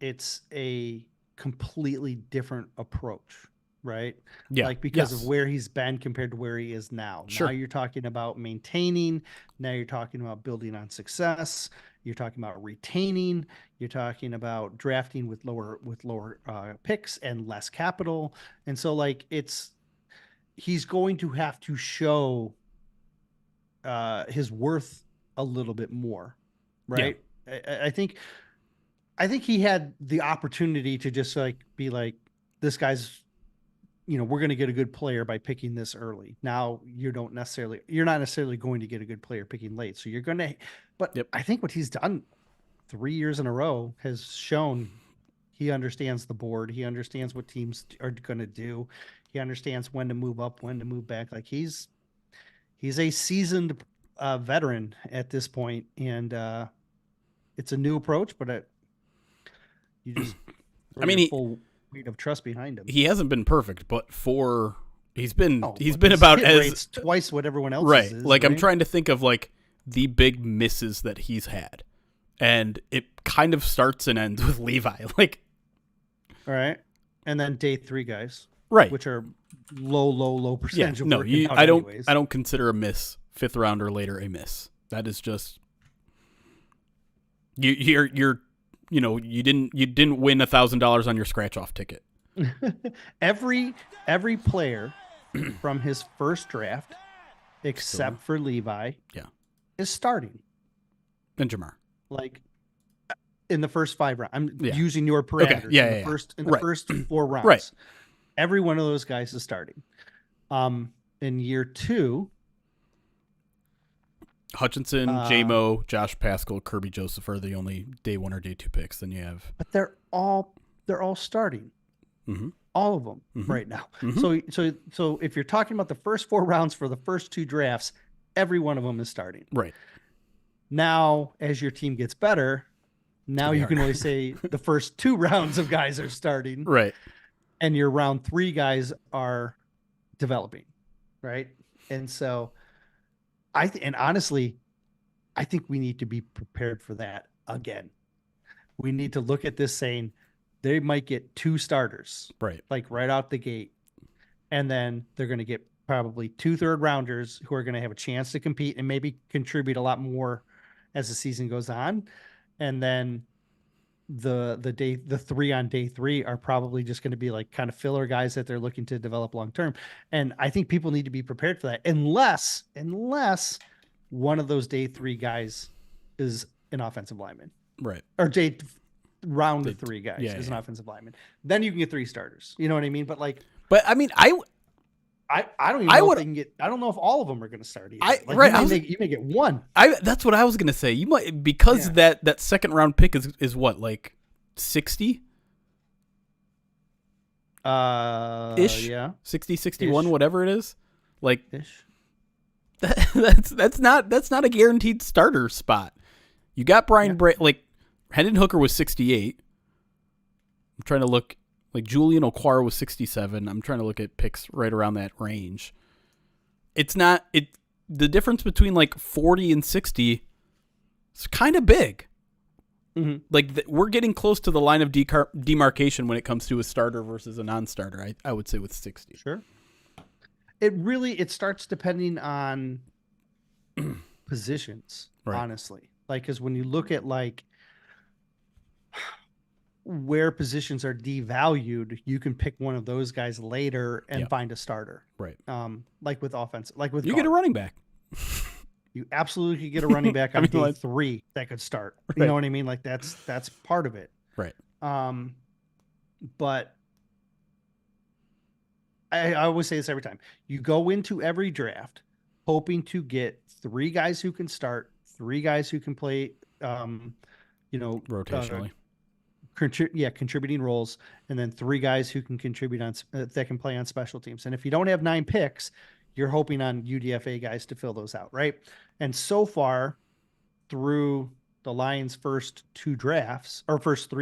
a completely different approach, right? Yeah. Like, because of where he's been compared to where he is now. Sure. Now you're talking about maintaining. Now you're talking about building on success. You're talking about retaining. You're talking about drafting with lower picks and less capital. And so, like, he's going to have to show his worth a little bit more, right? Yeah. I think he had the opportunity to just be like, this guy's, we're going to get a good player by picking this early. Now you're not necessarily going to get a good player picking late. So you're going to, but I think what he's done 3 years in a row has shown he understands the board. He understands what teams are going to do. He understands when to move up, when to move back. Like he's a seasoned veteran at this point, and it's a new approach, but you just I mean, full weight of trust behind him. He hasn't been perfect, but he's been his about hit as rate's twice what everyone else right. is. Like right? I'm trying to think of like the big misses that he's had, and it kind of starts and ends with Levi. Like, all right, and then day 3 guys, right, which are low percentage. Yeah, of no, I don't consider a miss 5th round or later a miss. That is just you're you didn't win $1,000 on your scratch off ticket. every player from his first draft, except for Levi, is starting. And Jamar, like in the first 5 rounds. I'm using your parameters. Okay. In the first 4 rounds, right. Every one of those guys is starting. In year 2, Hutchinson, J-Mo, Josh Pascal, Kirby Joseph are the only day 1 or day 2 picks. Then you have, but they're all starting, all of them right now. So if you're talking about the first 4 rounds for the first 2 drafts, every one of them is starting. Right. Now, as your team gets better, now you can only say the first 2 rounds of guys are starting. Right. And your round 3 guys are developing. Right. And so honestly, I think we need to be prepared for that again. We need to look at this saying they might get 2 starters, right? Like right out the gate. And then they're going to get probably 2 third-rounders who are going to have a chance to compete and maybe contribute a lot more as the season goes on. And then the 3 on day 3 are probably just going to be like kind of filler guys that they're looking to develop long term. And I think people need to be prepared for that, unless one of those day 3 guys is an offensive lineman, right? Or round 3 guys is an offensive lineman. Then you can get 3 starters. You know what I mean? But I mean, I don't even know if they can get. I don't know if all of them are going to start. You may get 1. That's what I was going to say. You might, because that second round pick is what, like 60? Ish. Yeah. 60, 61, ish. Whatever it is. Like ish. That's not a guaranteed starter spot. You got Brian like Hendon Hooker was 68. I'm trying to look. Like Julian Okwara was 67. I'm trying to look at picks right around that range. It's not the difference between like 40 and 60 is kind of big. Mm-hmm. Like we're getting close to the line of demarcation when it comes to a starter versus a non-starter. I would say with 60. Sure. It starts depending on positions, right. Honestly. Like, because when you look at like where positions are devalued, you can pick one of those guys later and find a starter. Right. Like with offense, like with you get a running back. You absolutely could get a running back on day 3 that could start. You know what I mean? Like that's part of it. Right. But I always say this every time. You go into every draft hoping to get 3 guys who can start, 3 guys who can play, rotationally. Contributing roles, and then 3 guys who can contribute on that can play on special teams. And if you don't have 9 picks, you're hoping on UDFA guys to fill those out, right? And so far, through the Lions' first 3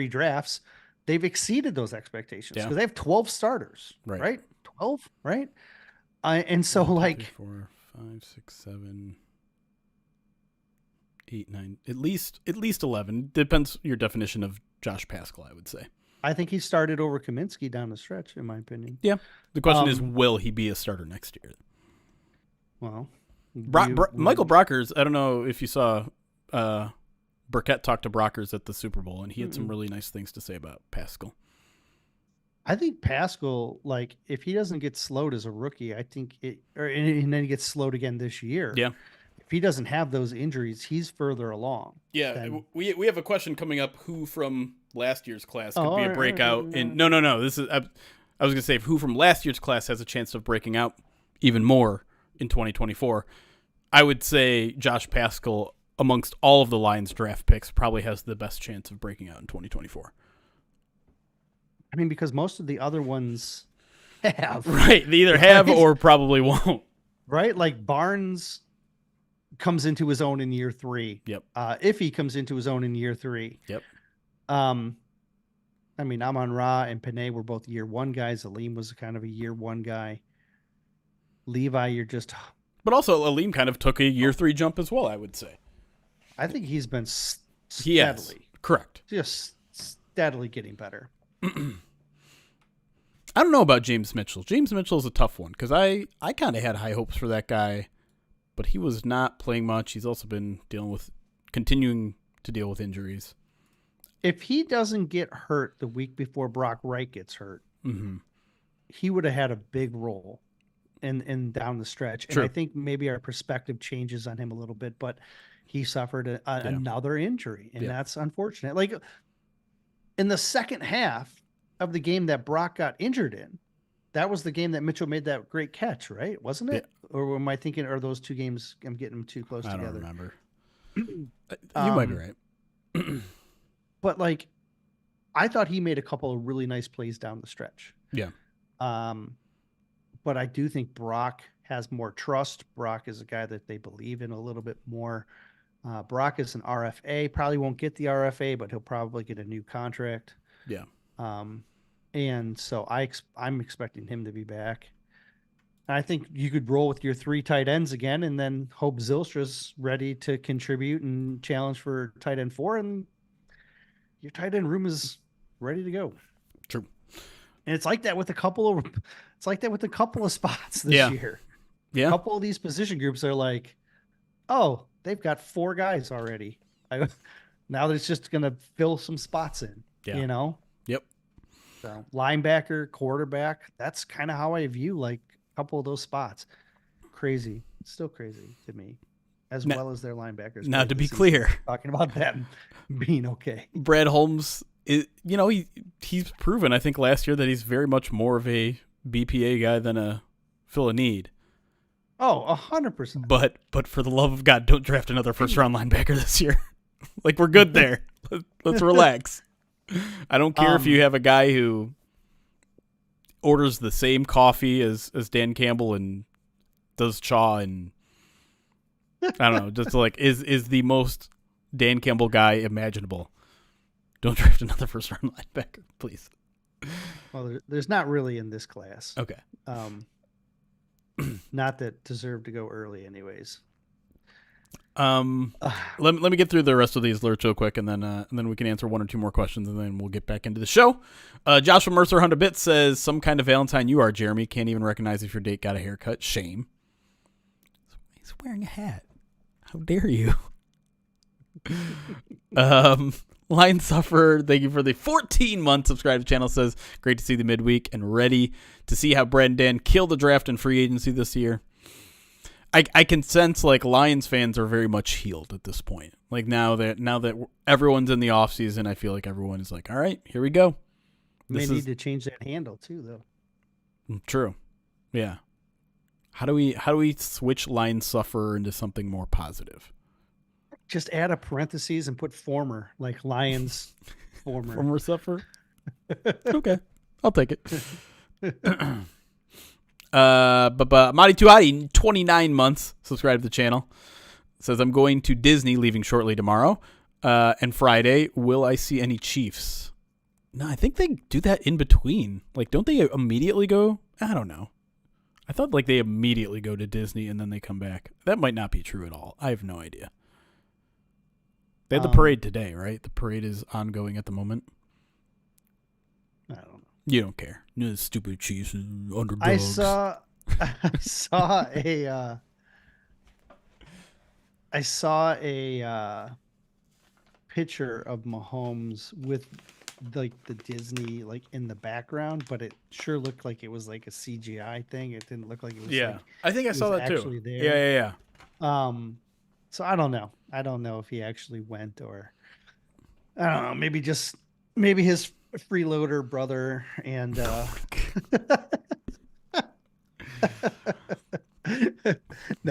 drafts, they've exceeded those expectations because they have 12 starters, right? 12, right? And so 1, 2, 3, 4, 5, 6, 7, 8, 9, at least 11. Depends your definition of Josh Pascal, I would say. I think he started over Kaminsky down the stretch, in my opinion. Yeah. The question is, will he be a starter next year? Well, Michael Brockers, I don't know if you saw Burkett talk to Brockers at the Super Bowl, and he had some really nice things to say about Pascal. I think Pascal, like, if he doesn't get slowed as a rookie, and then he gets slowed again this year. Yeah. If he doesn't have those injuries, he's further along. Yeah, we have a question coming up. Who from last year's class could be a breakout? No. This is I was gonna say who from last year's class has a chance of breaking out even more in 2024. I would say Josh Pascal amongst all of the Lions draft picks, probably has the best chance of breaking out in 2024. I mean, because most of the other ones have. Right. They either have or probably won't. Right? Like Barnes comes into his own in year 3. Yep. If he comes into his own in year 3. Yep. I mean, Amon-Ra and Panay were both year 1 guys. Aleem was kind of a year 1 guy. Levi, you're just... But also, Aleem kind of took a year 3 jump as well, I would say. I think he's been steadily. Yes, correct. Just steadily getting better. I don't know about James Mitchell. James Mitchell is a tough one because I kind of had high hopes for that guy, but he was not playing much. He's also been continuing to deal with injuries. If he doesn't get hurt the week before Brock Wright gets hurt, he would have had a big role in down the stretch. True. And I think maybe our perspective changes on him a little bit, but he suffered another injury, and that's unfortunate. Like in the second half of the game that Brock got injured in, that was the game that Mitchell made that great catch, right? Wasn't it? Yeah. Or am I thinking, are those two games, I'm getting them too close together? I don't remember. You might be right. But like, I thought he made a couple of really nice plays down the stretch. Yeah. But I do think Brock has more trust. Brock is a guy that they believe in a little bit more. Brock is an RFA, probably won't get the RFA, but he'll probably get a new contract. Yeah. And so I'm expecting him to be back. I think you could roll with your 3 tight ends again, and then hope Zylstra's ready to contribute and challenge for tight end 4, and your tight end room is ready to go. True. And it's like that with a couple of spots this year. Yeah. A couple of these position groups are like, oh, they've got 4 guys already. Now it's just going to fill some spots in, you know? Yep. So linebacker, quarterback, that's kind of how I view like a couple of those spots. Crazy. Still crazy to me, as well as their linebackers. Now, to be clear, talking about them being okay. Brad Holmes, he's proven, I think, last year that he's very much more of a BPA guy than a fill a need. Oh, 100%. But for the love of God, don't draft another first-round linebacker this year. Like, we're good there. Let's relax. I don't care if you have a guy who orders the same coffee as Dan Campbell and does chaw and I don't know, just like is the most Dan Campbell guy imaginable. Don't draft another first-round linebacker, please. Well, there's not really in this class. Okay. Not that deserve to go early anyways. Let me get through the rest of these alerts real quick, and then we can answer 1 or 2 more questions, and then we'll get back into the show. Joshua Mercer 100 bits says, some kind of Valentine you are, Jeremy. Can't even recognize if your date got a haircut. Shame. He's wearing a hat. How dare you? Line Sufferer, thank you for the 14-month subscribe to the channel, says, great to see the midweek and ready to see how Brad and Dan kill the draft and free agency this year. I can sense like Lions fans are very much healed at this point. Like now that everyone's in the offseason, I feel like everyone is like, all right, here we go. They need to change that handle too, though. True. Yeah. How do we switch Line Sufferer into something more positive? Just add a parentheses and put former, like Lions former. Former Sufferer? Okay. I'll take it. But Madi Tuati, 29 months, subscribe to the channel, says, I'm going to Disney, leaving shortly tomorrow, and Friday. Will I see any Chiefs? No, I think they do that in between. Like, don't they immediately go? I don't know. I thought like they immediately go to Disney and then they come back. That might not be true at all. I have no idea. They had the parade today, right? The parade is ongoing at the moment. I don't know. You don't care. You know, stupid Chiefs and underdogs. I saw a picture of Mahomes with like the Disney like in the background, but it sure looked like it was like a CGI thing. It didn't look like it was. Yeah, like, I think I saw that too. There. Yeah. So I don't know. I don't know if he actually went or I don't know. Maybe his freeloader brother and no,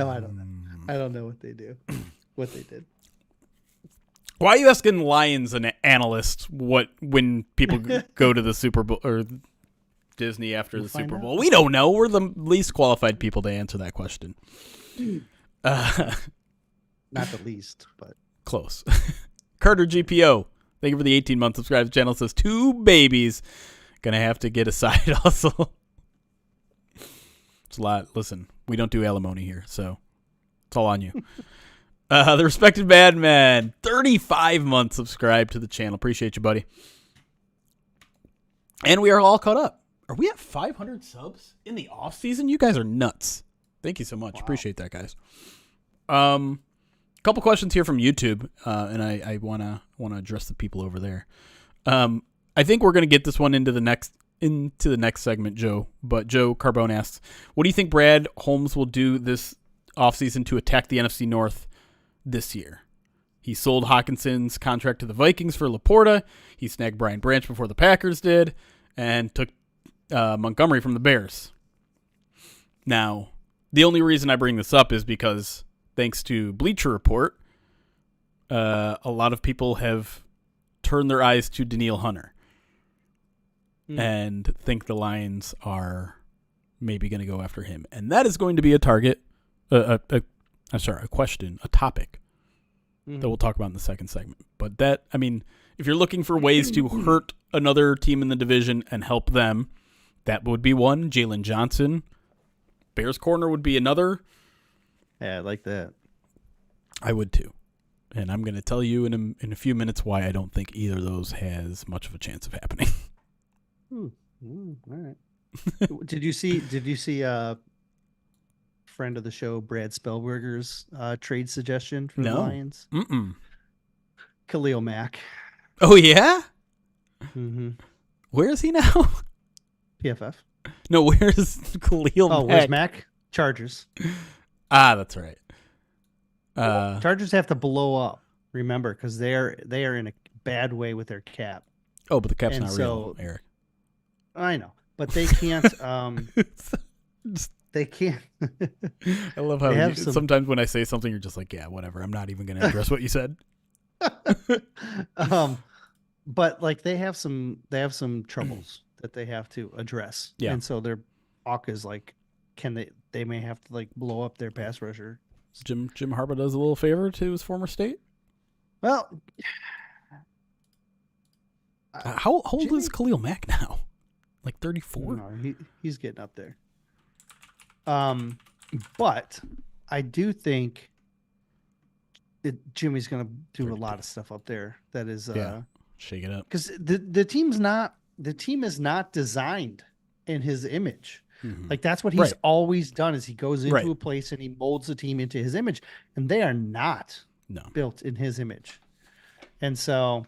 I don't know. I don't know what they do. What they did. Why are you asking Lions and analysts when people go to the Super Bowl or Disney after the Super Bowl? We don't know. We're the least qualified people to answer that question. Not the least, but close. Carter GPO, thank you for the 18-month subscribe channel. Says 2 babies. Gonna have to get a side hustle. It's a lot. Listen, we don't do alimony here, so it's all on you. The Respected Madman, 35-month subscribe to the channel. Appreciate you, buddy. And we are all caught up. Are we at 500 subs in the off season? You guys are nuts. Thank you so much. Wow. Appreciate that, guys. Couple questions here from YouTube, and I wanna address the people over there. I think we're gonna get this one into the next segment, Joe. But Joe Carbone asks, what do you think Brad Holmes will do this offseason to attack the NFC North this year? He sold Hawkinson's contract to the Vikings for Laporta. He snagged Brian Branch before the Packers did, and took Montgomery from the Bears. Now, the only reason I bring this up is because, thanks to Bleacher Report, a lot of people have turned their eyes to Danielle Hunter and think the Lions are maybe going to go after him. And that is going to be a target, a question, a topic that we'll talk about in the second segment. But that, I mean, if you're looking for ways to hurt another team in the division and help them, that would be one. Jalen Johnson, Bears corner would be another. Yeah, I like that. I would too. And I'm going to tell you in a few minutes why I don't think either of those has much of a chance of happening. All right. Did you see friend of the show Brad Spellberger's trade suggestion for the Lions? Khalil Mack. Oh yeah? Mm-hmm. Where is he now? PFF. No, where's Khalil Mack? Oh, where's Mack? Chargers. That's right. Chargers have to blow up, remember, because they are in a bad way with their cap. Oh, but the cap's not real, Eric. I know, but they can't. They can't. I love how sometimes when I say something, you're just like, yeah, whatever. I'm not even going to address what you said. But like they have some troubles that they have to address. Yeah. And so their talk is like, they may have to like blow up their pass rusher. Jim Harbaugh does a little favor to his former state. Well, how old is Khalil Mack now? Like 34? No, he's getting up there. But I do think that Jimmy's going to do a lot of stuff up there that is shake it up. Because the team is not designed in his image. Mm-hmm. Like that's what he's always done is he goes into a place and he molds the team into his image, and they are not built in his image. And so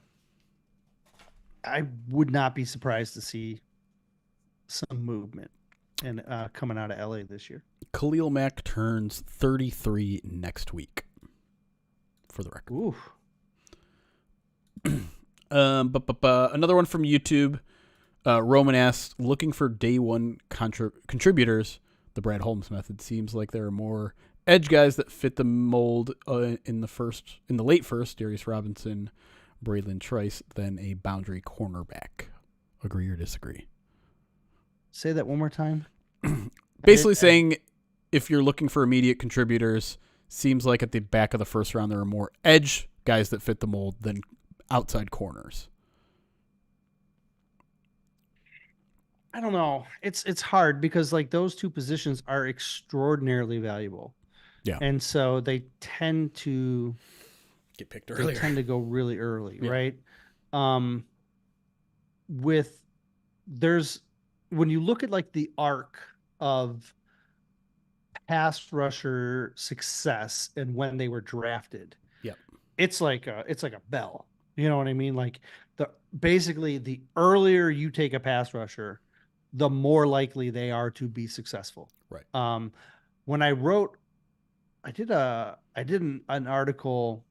I would not be surprised to see some movement and coming out of LA this year. Khalil Mack turns 33 next week, for the record. Ooh. Another one from YouTube. Roman asked, looking for day one contributors, the Brad Holmes method seems like there are more edge guys that fit the mold in the late first, Darius Robinson, Braylon Trice, than a boundary cornerback. Agree or disagree? Say that one more time. Basically saying if you're looking for immediate contributors, seems like at the back of the first round there are more edge guys that fit the mold than outside corners. I don't know. It's hard because like those two positions are extraordinarily valuable. Yeah. And so they tend to get picked earlier. They tend to go really early, right? When you look at like the arc of pass rusher success and when they were drafted, it's like a bell. You know what I mean? Like basically the earlier you take a pass rusher, the more likely they are to be successful. Right. When I did an article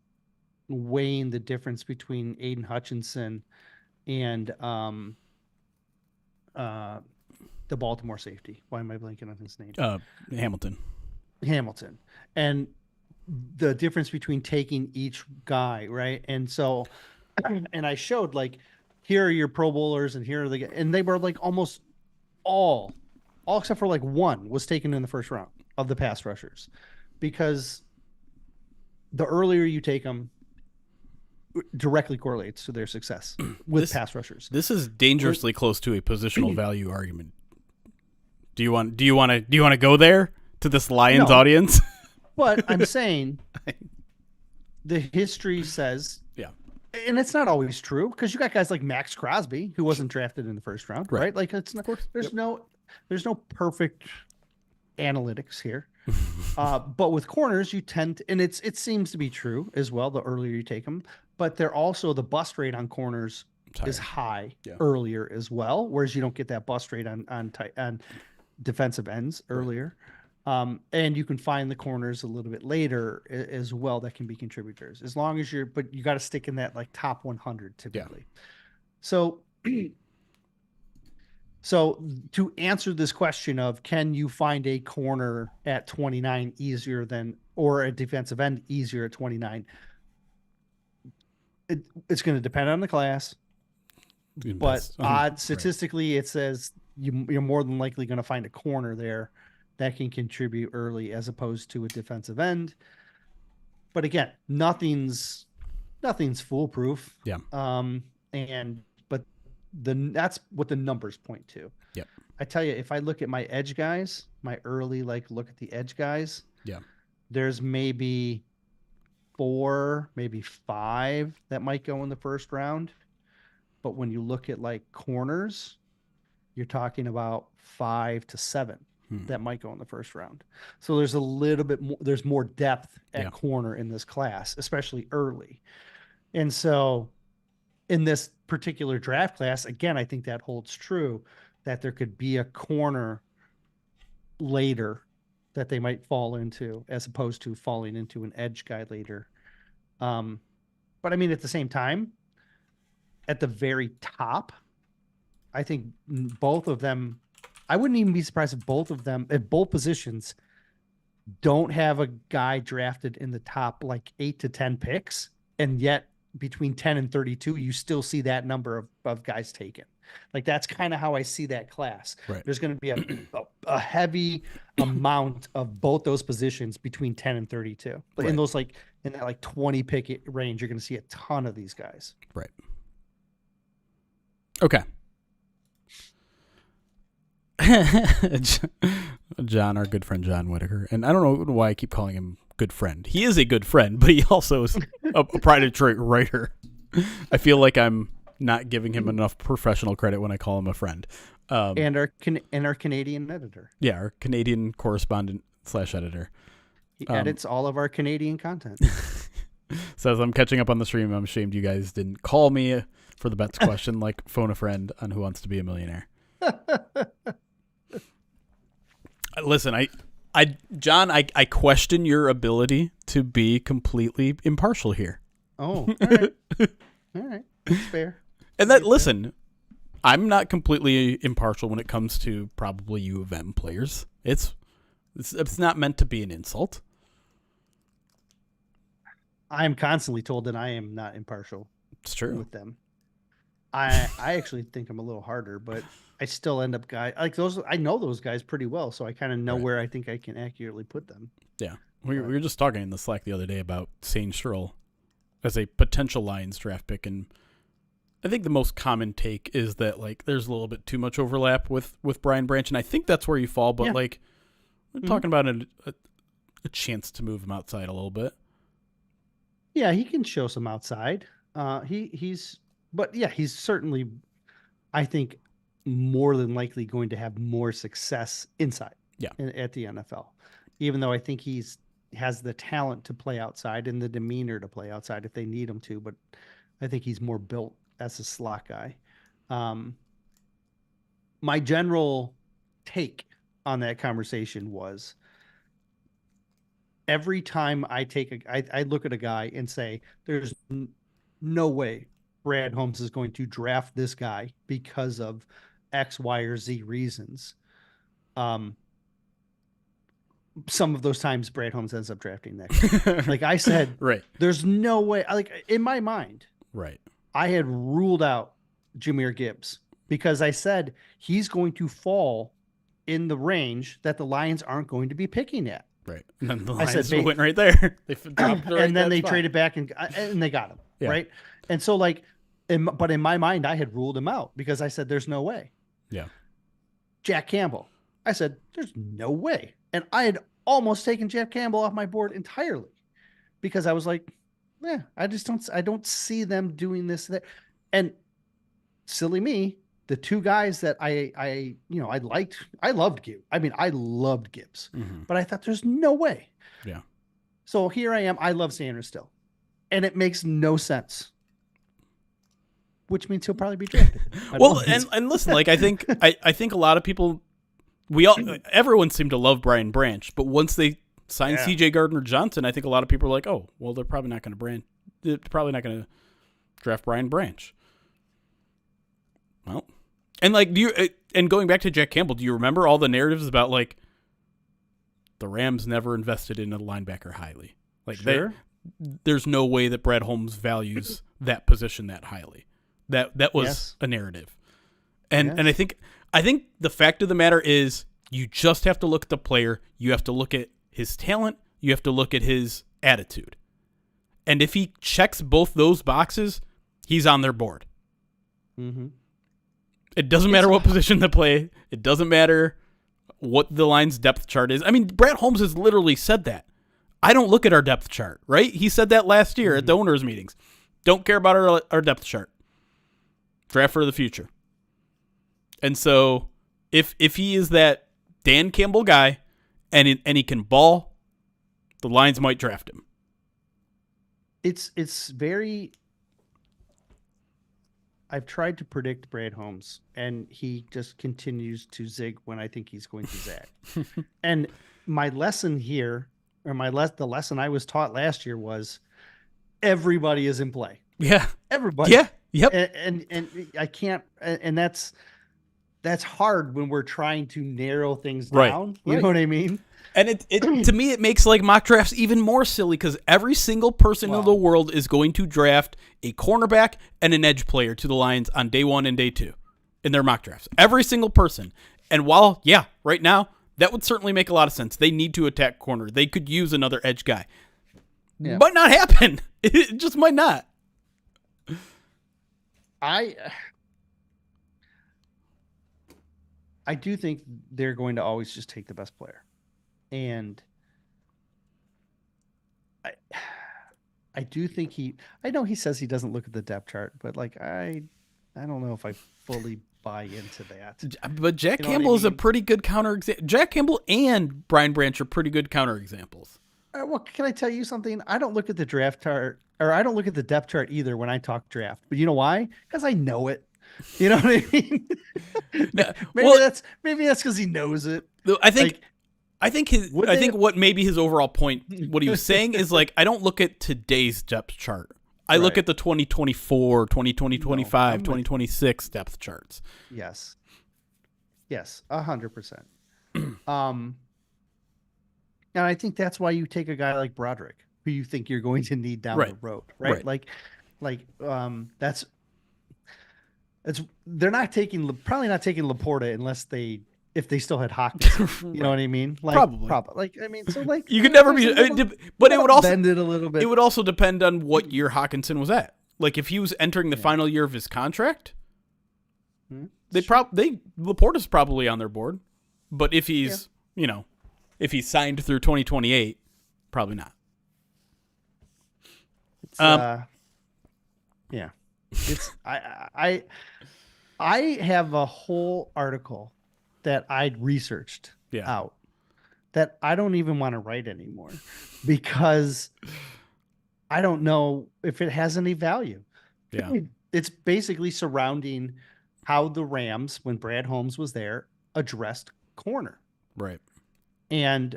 weighing the difference between Aiden Hutchinson and the Baltimore safety. Why am I blanking on his name? Hamilton. And the difference between taking each guy, right? And so, and I showed like, here are your Pro Bowlers, and here are and they were like almost all, all except for like one was taken in the first round of the pass rushers, because the earlier you take them directly correlates to their success with This pass rushers. this is dangerously close to a positional value argument. Do you want to go there to this Lions No, audience? but I'm saying the history says, Yeah. and it's not always true, because you got guys like Max Crosby who wasn't drafted in the first round, Right. right? Like it's not, there's no perfect analytics here. But with corners, you tend to, and it seems to be true as well, the earlier you take them, but they're also, the bust rate on corners is high earlier as well, whereas you don't get that bust rate on defensive ends earlier. And you can find the corners a little bit later as well that can be contributors, as long as but you got to stick in that like top 100 typically. So, so to answer this question of, can you find a corner at 29 easier than, or a defensive end easier at 29? It's going to depend on the class, but statistically, it says you're more than likely going to find a corner there that can contribute early as opposed to a defensive end. But again, nothing's foolproof. Yeah. But that's what the numbers point to. Yep. I tell you, if I look at my edge guys, my early look at the edge guys, there's maybe 4, maybe 5 that might go in the first round. But when you look at like corners, you're talking about 5 to 7 that might go in the first round. So there's a little bit more, there's more depth at corner in this class, especially early. And so in this particular draft class, again, I think that holds true, that there could be a corner later that they might fall into, as opposed to falling into an edge guy later. But I mean, at the same time, at the very top, I think both of them, I wouldn't even be surprised if both of them at both positions don't have a guy drafted in the top like 8 to 10 picks. And yet between 10 and 32, you still see that number of guys taken. Like, that's kind of how I see that class. Right. There's going to be a heavy amount of both those positions between 10 and 32. But in those, like, in that like 20 pick range, you're going to see a ton of these guys. Right. Okay. John, our good friend John Whitaker, and I don't know why I keep calling him good friend. He is a good friend, but he also is a Pride of Detroit writer. I feel like I'm not giving him enough professional credit when I call him a friend. And our Canadian editor. Yeah, our Canadian correspondent / editor. He edits all of our Canadian content. So as I'm catching up on the stream, I'm ashamed you guys didn't call me for the bets question, like phone a friend on Who Wants to Be a Millionaire. Listen, John, I question your ability to be completely impartial here. Oh, all right. All right. That's fair. And listen, I'm not completely impartial when it comes to probably U of M players. It's not meant to be an insult. I'm constantly told that I am not impartial. It's true with them. I actually think I'm a little harder, but I still end up like those. I know those guys pretty well, so I kind of know where I think I can accurately put them. Yeah, we were just talking in the Slack the other day about Sane Stroll as a potential Lions draft pick, and I think the most common take is that like there's a little bit too much overlap with Brian Branch, and I think that's where you fall. But like we're talking about a chance to move him outside a little bit. Yeah, he can show some outside. He's certainly, I think, more than likely going to have more success inside. Yeah. At the NFL, even though I think has the talent to play outside and the demeanor to play outside if they need him to. But I think he's more built as a slot guy. My general take on that conversation was, every time I look at a guy and say, there's no way Brad Holmes is going to draft this guy because of X, Y, or Z reasons. some of those times Brad Holmes ends up drafting that guy. Like I said, Right. there's no way. Like in my mind, Right. I had ruled out Jahmyr Gibbs because I said he's going to fall in the range that the Lions aren't going to be picking at. Right. And then the I said, Lions went right there. They dropped right and then they spot. traded back and they got him. Yeah. Right. And so like, but in my mind, I had ruled him out because I said, there's no way. Yeah. Jack Campbell. I said, there's no way. And I had almost taken Jack Campbell off my board entirely because I was like, yeah, I don't see them doing this. And silly me, the two guys that I loved Gibbs. I mean, I loved Gibbs, but I thought there's no way. Yeah. So here I am. I love Sanders still, and it makes no sense. Which means he'll probably be drafted. Well, and listen, like I think a lot of people, everyone seemed to love Brian Branch, but once they signed C.J. Gardner-Johnson, I think a lot of people are like, oh, well, they're probably not going to draft Brian Branch. Well, and like, and going back to Jack Campbell, do you remember all the narratives about like the Rams never invested in a linebacker highly? Like, sure. There's no way that Brad Holmes values that position that highly. That was a narrative, and I think the fact of the matter is you just have to look at the player. You have to look at his talent. You have to look at his attitude, and if he checks both those boxes, he's on their board. Mm-hmm. It doesn't matter what position they play. It doesn't matter what the Lions' depth chart is. I mean, Brad Holmes has literally said that. I don't look at our depth chart, right? He said that last year at the owners' meetings. Don't care about our depth chart. Draft for the future. And so if he is that Dan Campbell guy and he can ball, the Lions might draft him. It's very... I've tried to predict Brad Holmes, and he just continues to zig when I think he's going to zag. And my lesson here, or the lesson I was taught last year was everybody is in play. Yeah. Everybody. Yeah. Yep. And I can't, and that's hard when we're trying to narrow things down. You know what I mean? And it to me, it makes like mock drafts even more silly because every single person in the world is going to draft a cornerback and an edge player to the Lions on day 1 and day 2 in their mock drafts. Every single person. And while, right now, that would certainly make a lot of sense. They need to attack corner. They could use another edge guy. Yeah. Might not happen. It just might not. I do think they're going to always just take the best player. And I do think I know he says he doesn't look at the depth chart, but like I don't know if I fully buy into that. But Jack Campbell is a pretty good counterexample. Jack Campbell and Brian Branch are pretty good counterexamples. Well, can I tell you something? I don't look at the draft chart, or I don't look at the depth chart either when I talk draft. But you know why? Because I know it. You know what I mean? maybe that's because he knows it. I think what maybe his overall point, what he was saying is like, I don't look at today's depth chart. I look at the 2024, 2025, 2026 depth charts. Yes, 100%. And I think that's why you take a guy like Broderick, who you think you're going to need down the road, right? They're probably not taking Laporta if they still had Hawkins. You know what I mean? Like, probably. Like, I mean, so like you could never be, but it would also bend it a little bit. It would also depend on what year Hawkinson was at. Like if he was entering the final year of his contract, Laporta's probably on their board. But if he's, if he's signed through 2028, probably not. It's I have a whole article that I'd researched out that I don't even want to write anymore because I don't know if it has any value. Yeah. It's basically surrounding how the Rams, when Brad Holmes was there, addressed corner. Right. And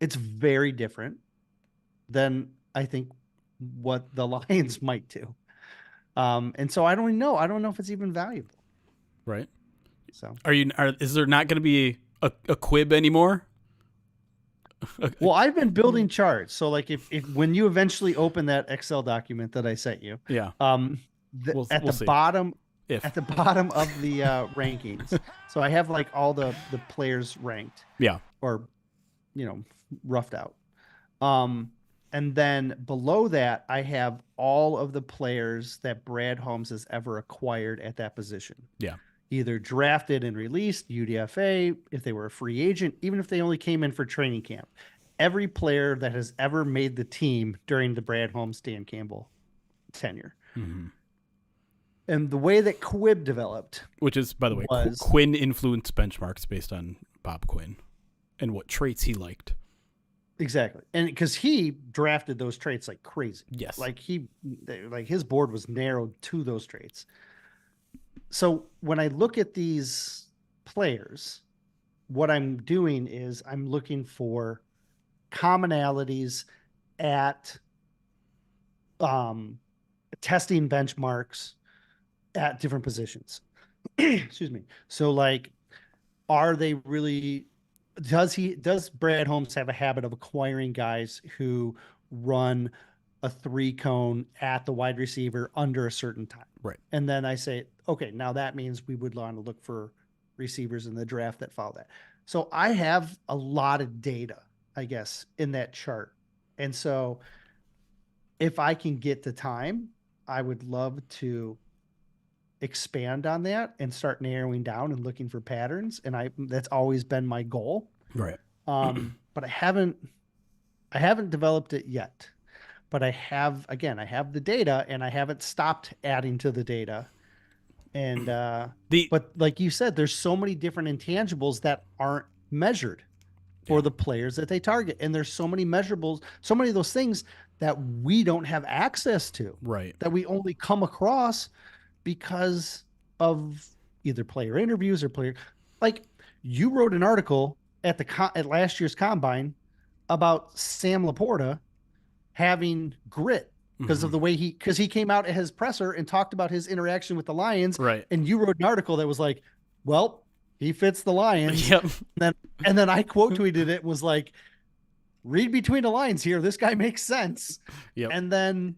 it's very different than I think what the Lions might do. And so I don't know. I don't know if it's even valuable. Right. So is there not going to be a quib anymore? Well, I've been building charts. So like if when you eventually open that Excel document that I sent you, Yeah, um at we'll the see bottom if. of the rankings. So I have like all the players ranked Yeah, or roughed out. Um and then below that I have all of the players that Brad Holmes has ever acquired at that position. yeah, Either drafted and released, UDFA, if they were a free agent, even if they only came in for training camp. Every player that has ever made the team during the Brad Holmes, Dan Campbell tenure. hmm And the way that Quib developed which is, by the way, was Quinn influenced benchmarks based on Bob Quinn and what traits he liked. exactly. And because he drafted those traits like crazy. Yes. Like his board was narrowed to those traits. So when I look at these players, what I'm doing is I'm looking for commonalities at um, testing benchmarks at different positions. Excuse me. So like, are they really, does Brad Holmes have a habit of acquiring guys who run a 3 cone at the wide receiver under a certain time? Right. And then I say, okay, now that means we would want to look for receivers in the draft that follow that. So I have a lot of data, I guess, in that chart. And so if I can get the time, I would love to expand on that and start narrowing down and looking for patterns. And that's always been my goal. Right. But I haven't developed it yet. But I have the data and I haven't stopped adding to the data. And but like you said, there's so many different intangibles that aren't measured for the players that they target. And there's so many measurables, so many of those things that we don't have access to. Right. That we only come across because of either player interviews or player, like you wrote an article at last year's combine about Sam Laporta having grit because of the way because he came out at his presser and talked about his interaction with the Lions. Right. And you wrote an article that was like, well, he fits the Lions. Yep. And then I quote tweeted it, was like, read between the lines here. This guy makes sense. Yep. And then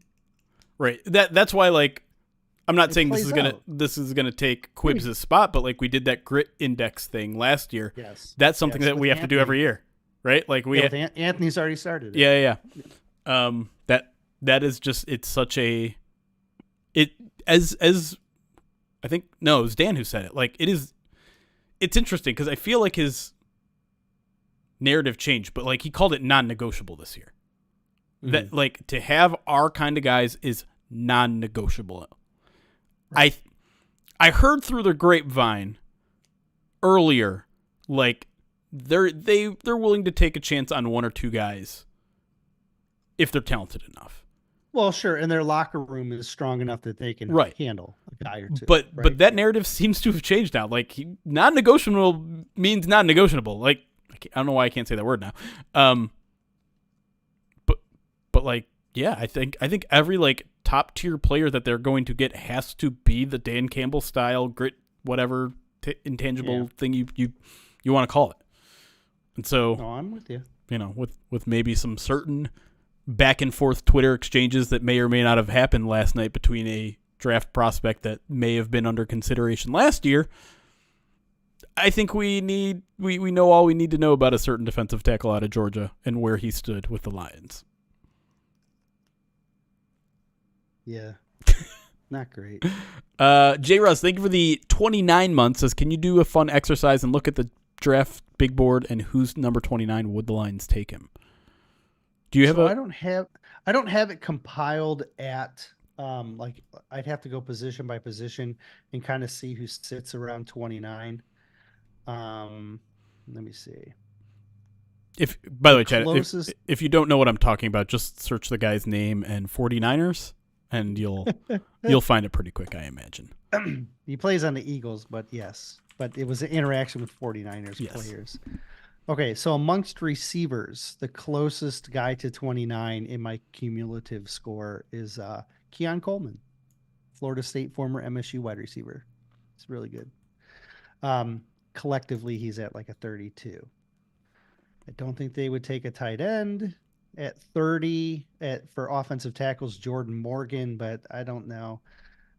right. That's why, like, I'm not saying this is gonna take Quibs' spot, but like we did that grit index thing last year. Yes. That's something that we have to do every year. Right? Like Anthony's already started. Yeah. That is just, it's such a, as I think, no, it was Dan who said it. Like it's interesting because I feel like his narrative changed, but like he called it non-negotiable this year. Mm-hmm. That like to have our kind of guys is non-negotiable. Right. I heard through the grapevine earlier, like they're willing to take a chance on one or two guys if they're talented enough. Well, sure, and their locker room is strong enough that they can handle a guy or two. But that narrative seems to have changed now. Like non-negotiable means non-negotiable. Like I don't know why I can't say that word now. But like yeah, I think every like top tier player that they're going to get has to be the Dan Campbell style grit, whatever intangible thing you want to call it. And so, no, I'm with you. You know, with maybe some certain back and forth Twitter exchanges that may or may not have happened last night between a draft prospect that may have been under consideration last year, I think we know all we need to know about a certain defensive tackle out of Georgia and where he stood with the Lions. Yeah. Not great. J. Russ, thank you for the 29 months. Says, can you do a fun exercise and look at the draft big board and who's number 29 would the Lions take him? Do you have I don't have it compiled at like I'd have to go position by position and kind of see who sits around 29. Let me see. If by the way, Chad, if you don't know what I'm talking about, just search the guy's name and 49ers and you'll find it pretty quick, I imagine. He plays on the Eagles, but yes. But it was an interaction with 49ers players. Okay, so amongst receivers, the closest guy to 29 in my cumulative score is Keon Coleman, Florida State former MSU wide receiver. It's really good. Collectively, he's at like a 32. I don't think they would take a tight end at 30 for offensive tackles, Jordan Morgan, but I don't know.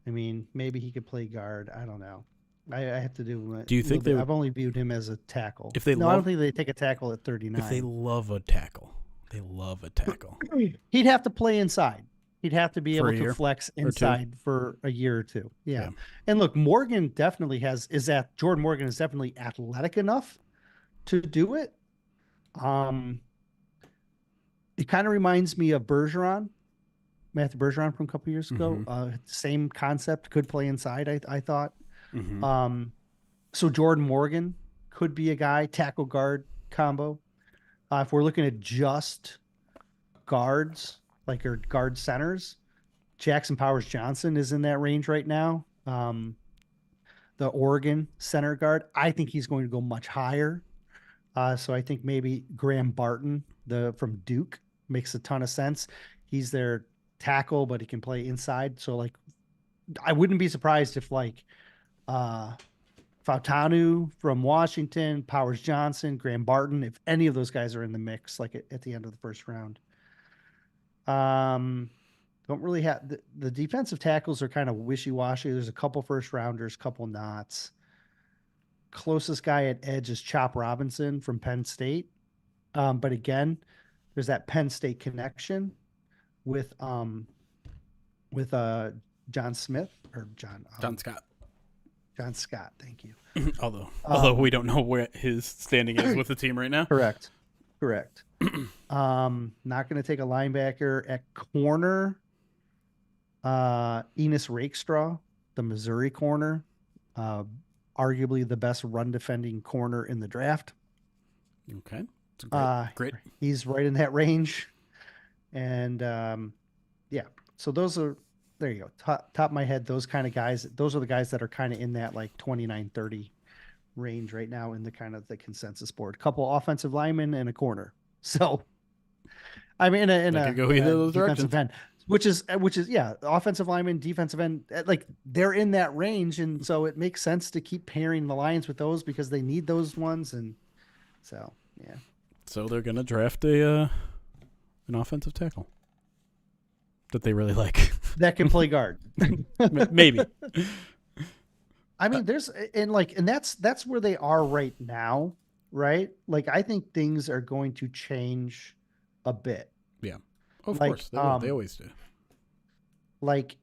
I mean, maybe he could play guard. I don't know. I have to do a Do you little think bit. they would, I've only viewed him as a tackle. if they No, I don't love, think they take a tackle at if they 39. love a tackle, they love a tackle He'd have to play inside. He'd have to be for able a to year flex or two. inside for a year or two. Yeah. Yeah. And look, Morgan definitely Jordan Morgan is definitely athletic enough to do it. It kind of reminds me of Matthew Bergeron from a couple years ago. Same concept, could play inside, I thought. Mm-hmm. So Jordan Morgan could be a guy, tackle guard combo. If we're looking at just guards, like our guard centers, Jackson Powers Johnson is in that range right now. The Oregon center guard, I think he's going to go much higher. So I think maybe Graham Barton, from Duke, makes a ton of sense. He's their tackle, but he can play inside. So like, I wouldn't be surprised if like Fautanu from Washington, Powers Johnson, Graham Barton, if any of those guys are in the mix, like at the end of the first round. Don't really have the defensive tackles are kind of wishy-washy. There's a couple first rounders, couple knots. Closest guy at edge is Chop Robinson from Penn State. But again, there's that Penn State connection with John Smith or John Scott. John Scott. Thank you. although we don't know where his standing is with the team right now. Correct. Not going to take a linebacker at corner. Enos Rakestraw, the Missouri corner, arguably the best run defending corner in the draft. Okay. Great. He's right in that range. And yeah, so there you go. Top of my head, those kind of guys, those are the guys that are kind of in that like 29-30 range right now in the kind of the consensus board. Couple offensive linemen and a corner. So, I mean, in a go either of those defensive end, which is yeah, offensive lineman, defensive end, like they're in that range, and so it makes sense to keep pairing the Lions with those because they need those ones, and so yeah. So they're gonna draft an offensive tackle that they really like that can play guard. Maybe. I mean, that's where they are right now, right? Like, I think things are going to change a bit. Yeah, of course they will. They always do. Like,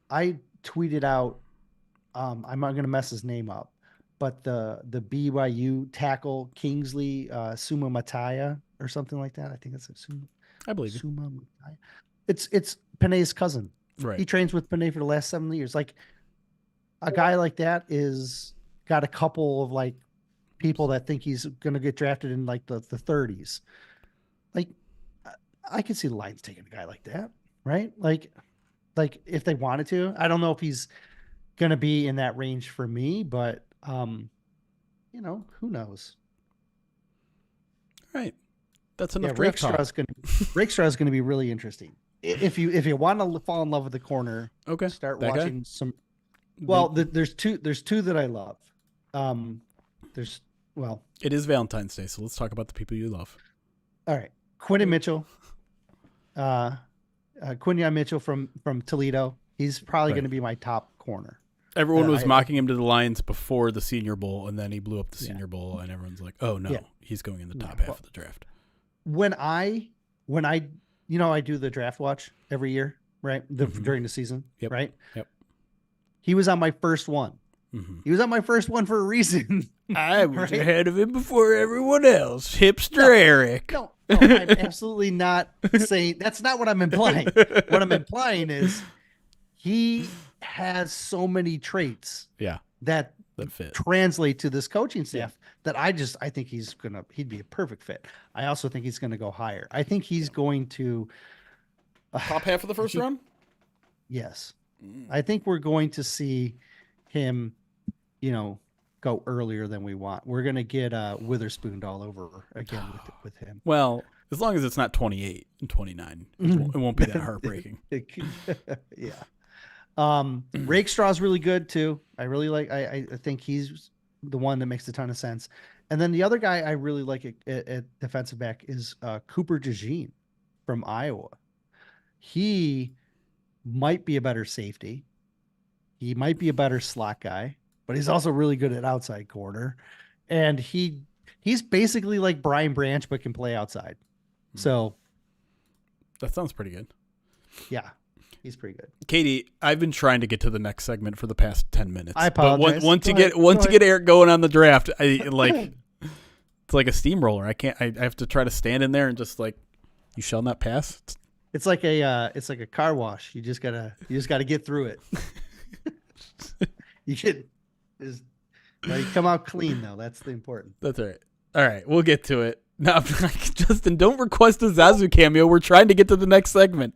I tweeted out, I'm not going to mess his name up, but the BYU tackle Kingsley Sumamataya or something like that. I think it's I believe you. Sumamataya. It's Panay's cousin. Right. He trains with Panay for the last 7 years. Like, a guy like that is got a couple of like people that think he's going to get drafted in like the 30s. Like, I could see the Lions taking a guy like that, right? Like if they wanted to. I don't know if he's going to be in that range for me, but who knows? All right. That's enough. Yeah, Rakestraw is going to be really interesting. If you want to fall in love with the corner, okay, start that watching guy? some. Well, there's two that I love. It is Valentine's Day, so let's talk about the people you love. All right, Quinton Mitchell, Quinyon Mitchell from Toledo. He's probably going to be my top corner. Everyone was mocking him to the Lions before the Senior Bowl, and then he blew up the Senior Bowl, and everyone's like, "Oh no, he's going in the top half of the draft." When I I do the draft watch every year, right? During the season, right? Yep. He was on my first one. Mm-hmm. He was on my first one for a reason. I was ahead of him before everyone else. Hipster Eric. No, I'm absolutely not saying that's not what I'm implying. What I'm implying is he has so many traits that fit. Translate to this coaching staff that I think he'd be a perfect fit. I also think he's going to go higher. I think he's going to top half of the first round. Yes. I think we're going to see him, go earlier than we want. We're going to get Witherspoon all over again with him. Well, as long as it's not 28 and 29, it won't be that heartbreaking. Yeah. Rakestraw's really good too. I really like. I think he's the one that makes a ton of sense. And then the other guy I really like at defensive back is Cooper DeJean from Iowa. He might be a better safety. He might be a better slot guy, but he's also really good at outside corner. And he's basically like Brian Branch, but can play outside. So that sounds pretty good. Yeah, he's pretty good. Katie, I've been trying to get to the next segment for the past 10 minutes. I apologize. But once you get Eric going on the draft, it's like a steamroller. I have to try to stand in there and just like, you shall not pass. It's like a car wash. You just gotta get through it. You come out clean though. That's the important. That's all right. All right, we'll get to it. Now, Justin, don't request a Zazu cameo. We're trying to get to the next segment.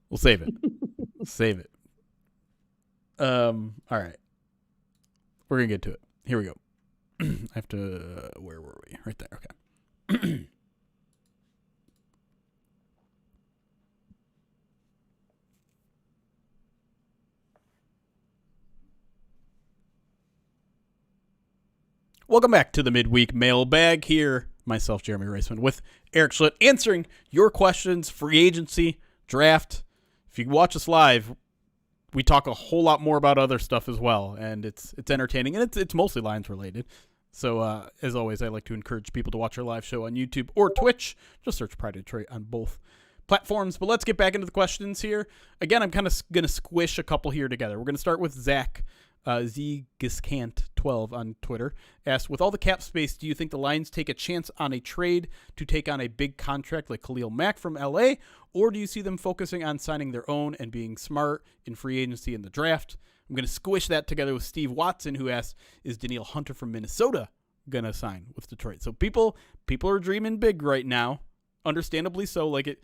We'll save it. Save it. All right. We're gonna get to it. Here we go. I have to. Where were we? Right there. Okay. Welcome back to the Midweek Mailbag. Here, myself, Jeremy Reisman, with Eric Schlitt, answering your questions, free agency, draft. If you watch us live, we talk a whole lot more about other stuff as well, and it's entertaining, and it's mostly Lions related. So, as always, I like to encourage people to watch our live show on YouTube or Twitch. Just search Pride of Detroit on both platforms. But let's get back into the questions here. Again, I'm kind of going to squish a couple here together. We're going to start with Zach. Zgiskant12 on Twitter asked, with all the cap space, do you think the Lions take a chance on a trade to take on a big contract like Khalil Mack from LA, or do you see them focusing on signing their own and being smart in free agency and the draft? I'm going to squish that together with Steve Watson, who asked, is Danielle Hunter from Minnesota going to sign with Detroit? So people are dreaming big right now, understandably so. Like it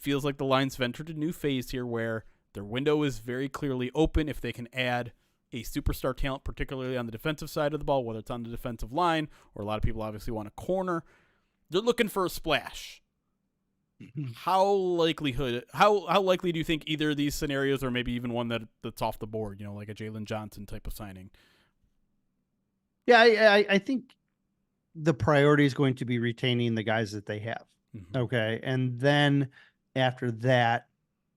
feels like the Lions have entered a new phase here where their window is very clearly open if they can add a superstar talent, particularly on the defensive side of the ball, whether it's on the defensive line, or a lot of people obviously want a corner. They're looking for a splash. How likely do you think either of these scenarios, or maybe even one that's off the board, like a Jalen Johnson type of signing? Yeah, I think the priority is going to be retaining the guys that they have. Mm-hmm. Okay. And then after that,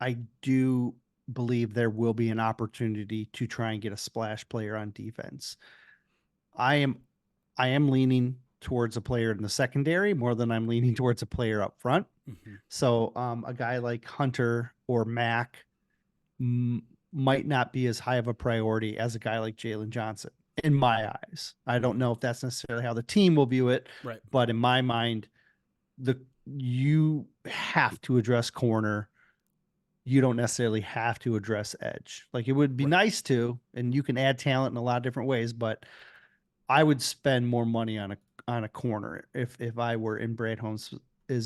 I do believe there will be an opportunity to try and get a splash player on defense. I am leaning towards a player in the secondary more than I'm leaning towards a player up front. Mm-hmm. So a guy like Hunter or Mack might not be as high of a priority as a guy like Jalen Johnson in my eyes. I don't know if that's necessarily how the team will view it, right? But in my mind, you have to address corner. You don't necessarily have to address edge. Like, it would be nice to, and you can add talent in a lot of different ways, but I would spend more money on a corner if I were in Brad Holmes'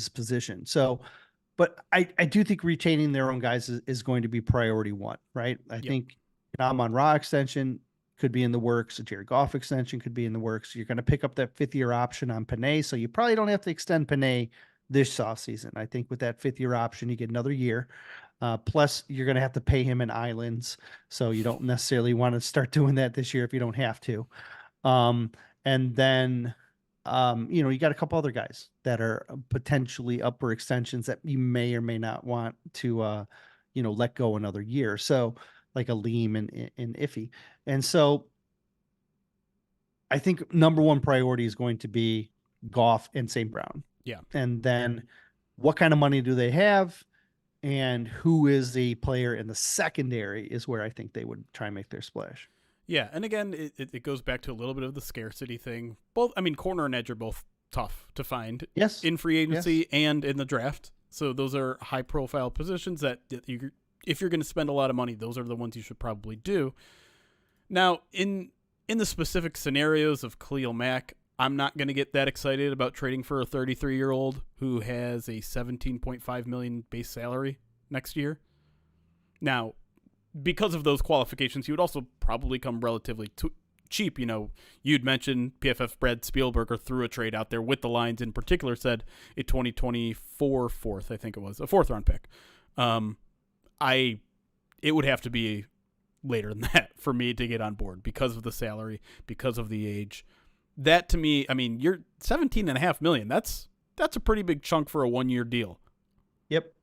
position. So, but I do think retaining their own guys is going to be priority one, right? I think Amon-Ra extension could be in the works. A Jared Goff extension could be in the works. You're going to pick up that 5th-year option on Panay, so you probably don't have to extend Panay this offseason. I think with that 5th-year option, you get another year. Plus, you're going to have to pay him in islands, so you don't necessarily want to start doing that this year if you don't have to. And then, you got a couple other guys that are potentially up for extensions that you may or may not want to, let go another year. So, like a Leem and Iffy. And so, I think number one priority is going to be Goff and St. Brown. Yeah. And then, what kind of money do they have? And who is the player in the secondary is where I think they would try and make their splash. Yeah, and again, it goes back to a little bit of the scarcity thing. Corner and edge are both tough to find in free agency and in the draft. So those are high-profile positions that if you're going to spend a lot of money, those are the ones you should probably do. Now, in the specific scenarios of Khalil Mack, I'm not going to get that excited about trading for a 33-year-old who has a $17.5 million base salary next year. Now, because of those qualifications, he would also probably come relatively cheap. You'd mentioned PFF Brad Spielberger threw a trade out there with the Lions in particular, said a 2024 fourth, I think it was, a 4th-round pick. It would have to be later than that for me to get on board because of the salary, because of the age. That to me, I mean, you're $17.5 million. That's a pretty big chunk for a 1-year deal. Yep.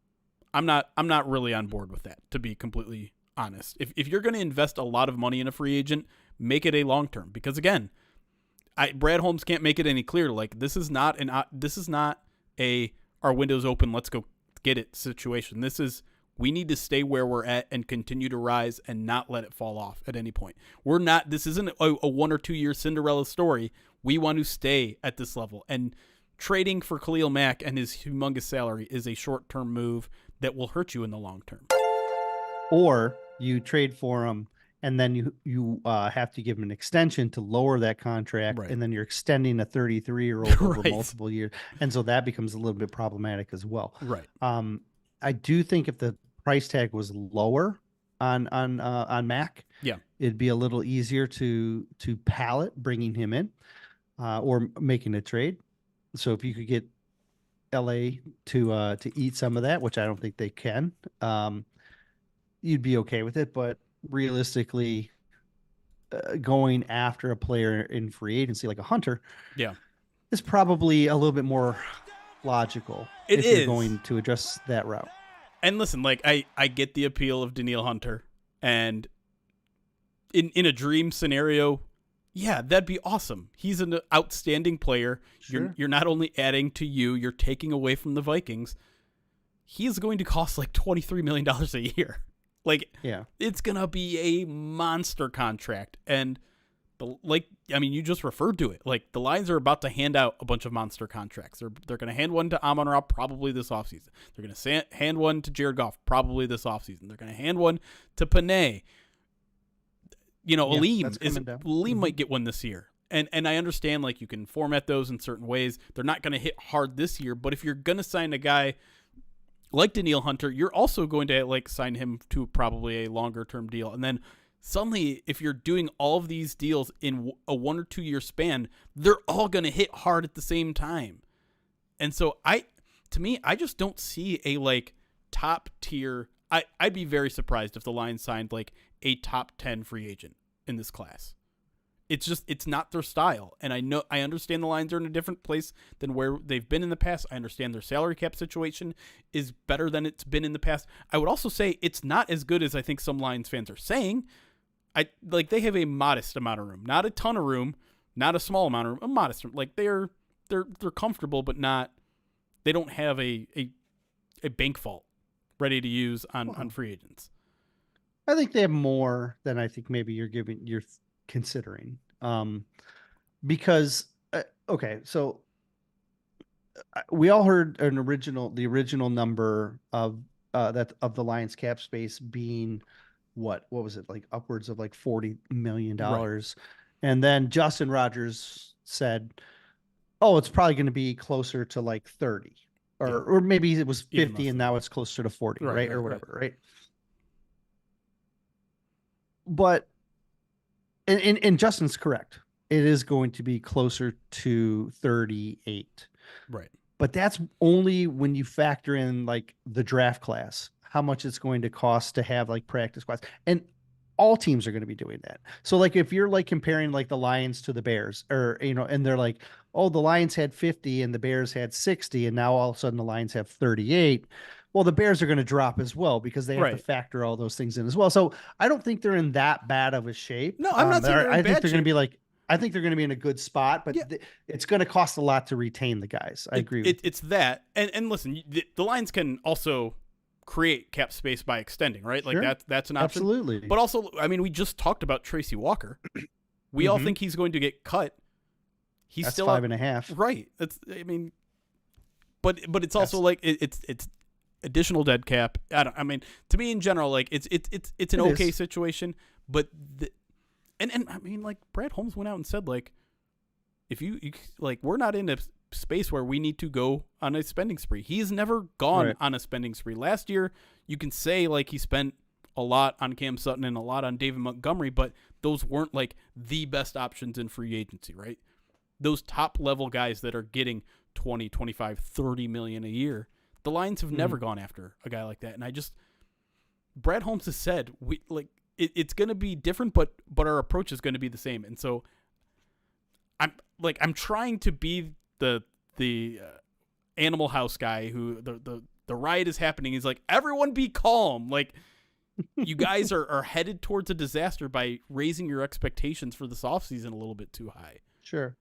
I'm not really on board with that, to be completely honest. If you're going to invest a lot of money in a free agent, make it a long term, because again, Brad Holmes can't make it any clearer. Like, this is not a our window's open, let's go get it situation. This is, we need to stay where we're at and continue to rise and not let it fall off at any point. This isn't a 1 or 2 year Cinderella story. We want to stay at this level, and trading for Khalil Mack and his humongous salary is a short-term move that will hurt you in the long term. Or you trade for him, and then you have to give him an extension to lower that contract, Right. and then you're extending a 33-year-old over Right. multiple years, and so that becomes a little bit problematic as well. Right. I do think if the price tag was lower on Mac, Yeah. it'd be a little easier to pallet bringing him in, or making a trade. So if you could get LA to eat some of that, which I don't think they can, you'd be okay with it. But realistically, going after a player in free agency like a Hunter, Yeah. is probably a little bit more logical if you're going to address that route. And listen, like, I get the appeal of Danielle Hunter, and in a dream scenario, yeah, that'd be awesome. He's an outstanding player. Sure. You're not only adding to you're taking away from the Vikings. He is going to cost like $23 million a year. Like, Yeah. it's going to be a monster contract. And you just referred to it. Like, the Lions are about to hand out a bunch of monster contracts. They're going to hand one to Amon-Ra probably this offseason. They're going to hand one to Jared Goff probably this offseason. They're going to hand one to Panay. Aleem might get one this year. And I understand, like, you can format those in certain ways. They're not going to hit hard this year, but if you're going to sign a guy like Danielle Hunter, you're also going to, like, sign him to probably a longer term deal. And then suddenly, if you're doing all of these deals in a 1 or 2 year span, they're all going to hit hard at the same time. And so I just don't see a, like, top tier. I'd be very surprised if the Lions signed, like, a top 10 free agent in this class. It's not their style. And I understand the Lions are in a different place than where they've been in the past. I understand their salary cap situation is better than it's been in the past. I would also say it's not as good as I think some Lions fans are saying. They have a modest amount of room, not a ton of room, not a small amount of room, a modest room. Like, they're comfortable, but not, they don't have a bank vault ready to use on free agents. I think they have more than I think maybe you're considering. Because okay, so we all heard the original number of the Lions cap space being what was it, like upwards of like $40 million. Right. And then Justin Rogers said, "Oh, it's probably going to be closer to like 30, or maybe it was 50 and now it's closer to 40, right? Or whatever, right?" But and Justin's correct. It is going to be closer to 38. Right. But that's only when you factor in like the draft class, how much it's going to cost to have like practice squads. And all teams are going to be doing that. So like if you're like comparing like the Lions to the Bears, or and they're like, "Oh, the Lions had 50 and the Bears had 60 and now all of a sudden the Lions have 38." Well, the Bears are going to drop as well because they have to factor all those things in as well. So I don't think they're in that bad of a shape. No, I'm not saying they're in I think bad they're shape. going to be like, I think they're going to be in a good spot, but it's going to cost a lot to retain the guys. I agree. It's that. And listen, the Lions can also create cap space by extending, right? Like that's an option. Absolutely. But also, I mean, we just talked about Tracy Walker. We all think he's going to get cut. He's that's still 5.5. Right. But it's also like it's additional dead cap. To me in general, like it's an okay situation, but and I mean, like, Brad Holmes went out and said, like, if you like, we're not in a space where we need to go on a spending spree. He's never gone on a spending spree. Last year, you can say like he spent a lot on Cam Sutton and a lot on David Montgomery, but those weren't like the best options in free agency, right? Those top level guys that are getting 20, 25, 30 million a year. The Lions have never gone after a guy like that. And Brad Holmes has said, it's going to be different, but our approach is going to be the same. And so I'm trying to be the Animal House guy who the riot is happening. He's like, everyone be calm. Like, you guys are headed towards a disaster by raising your expectations for this offseason a little bit too high. Sure.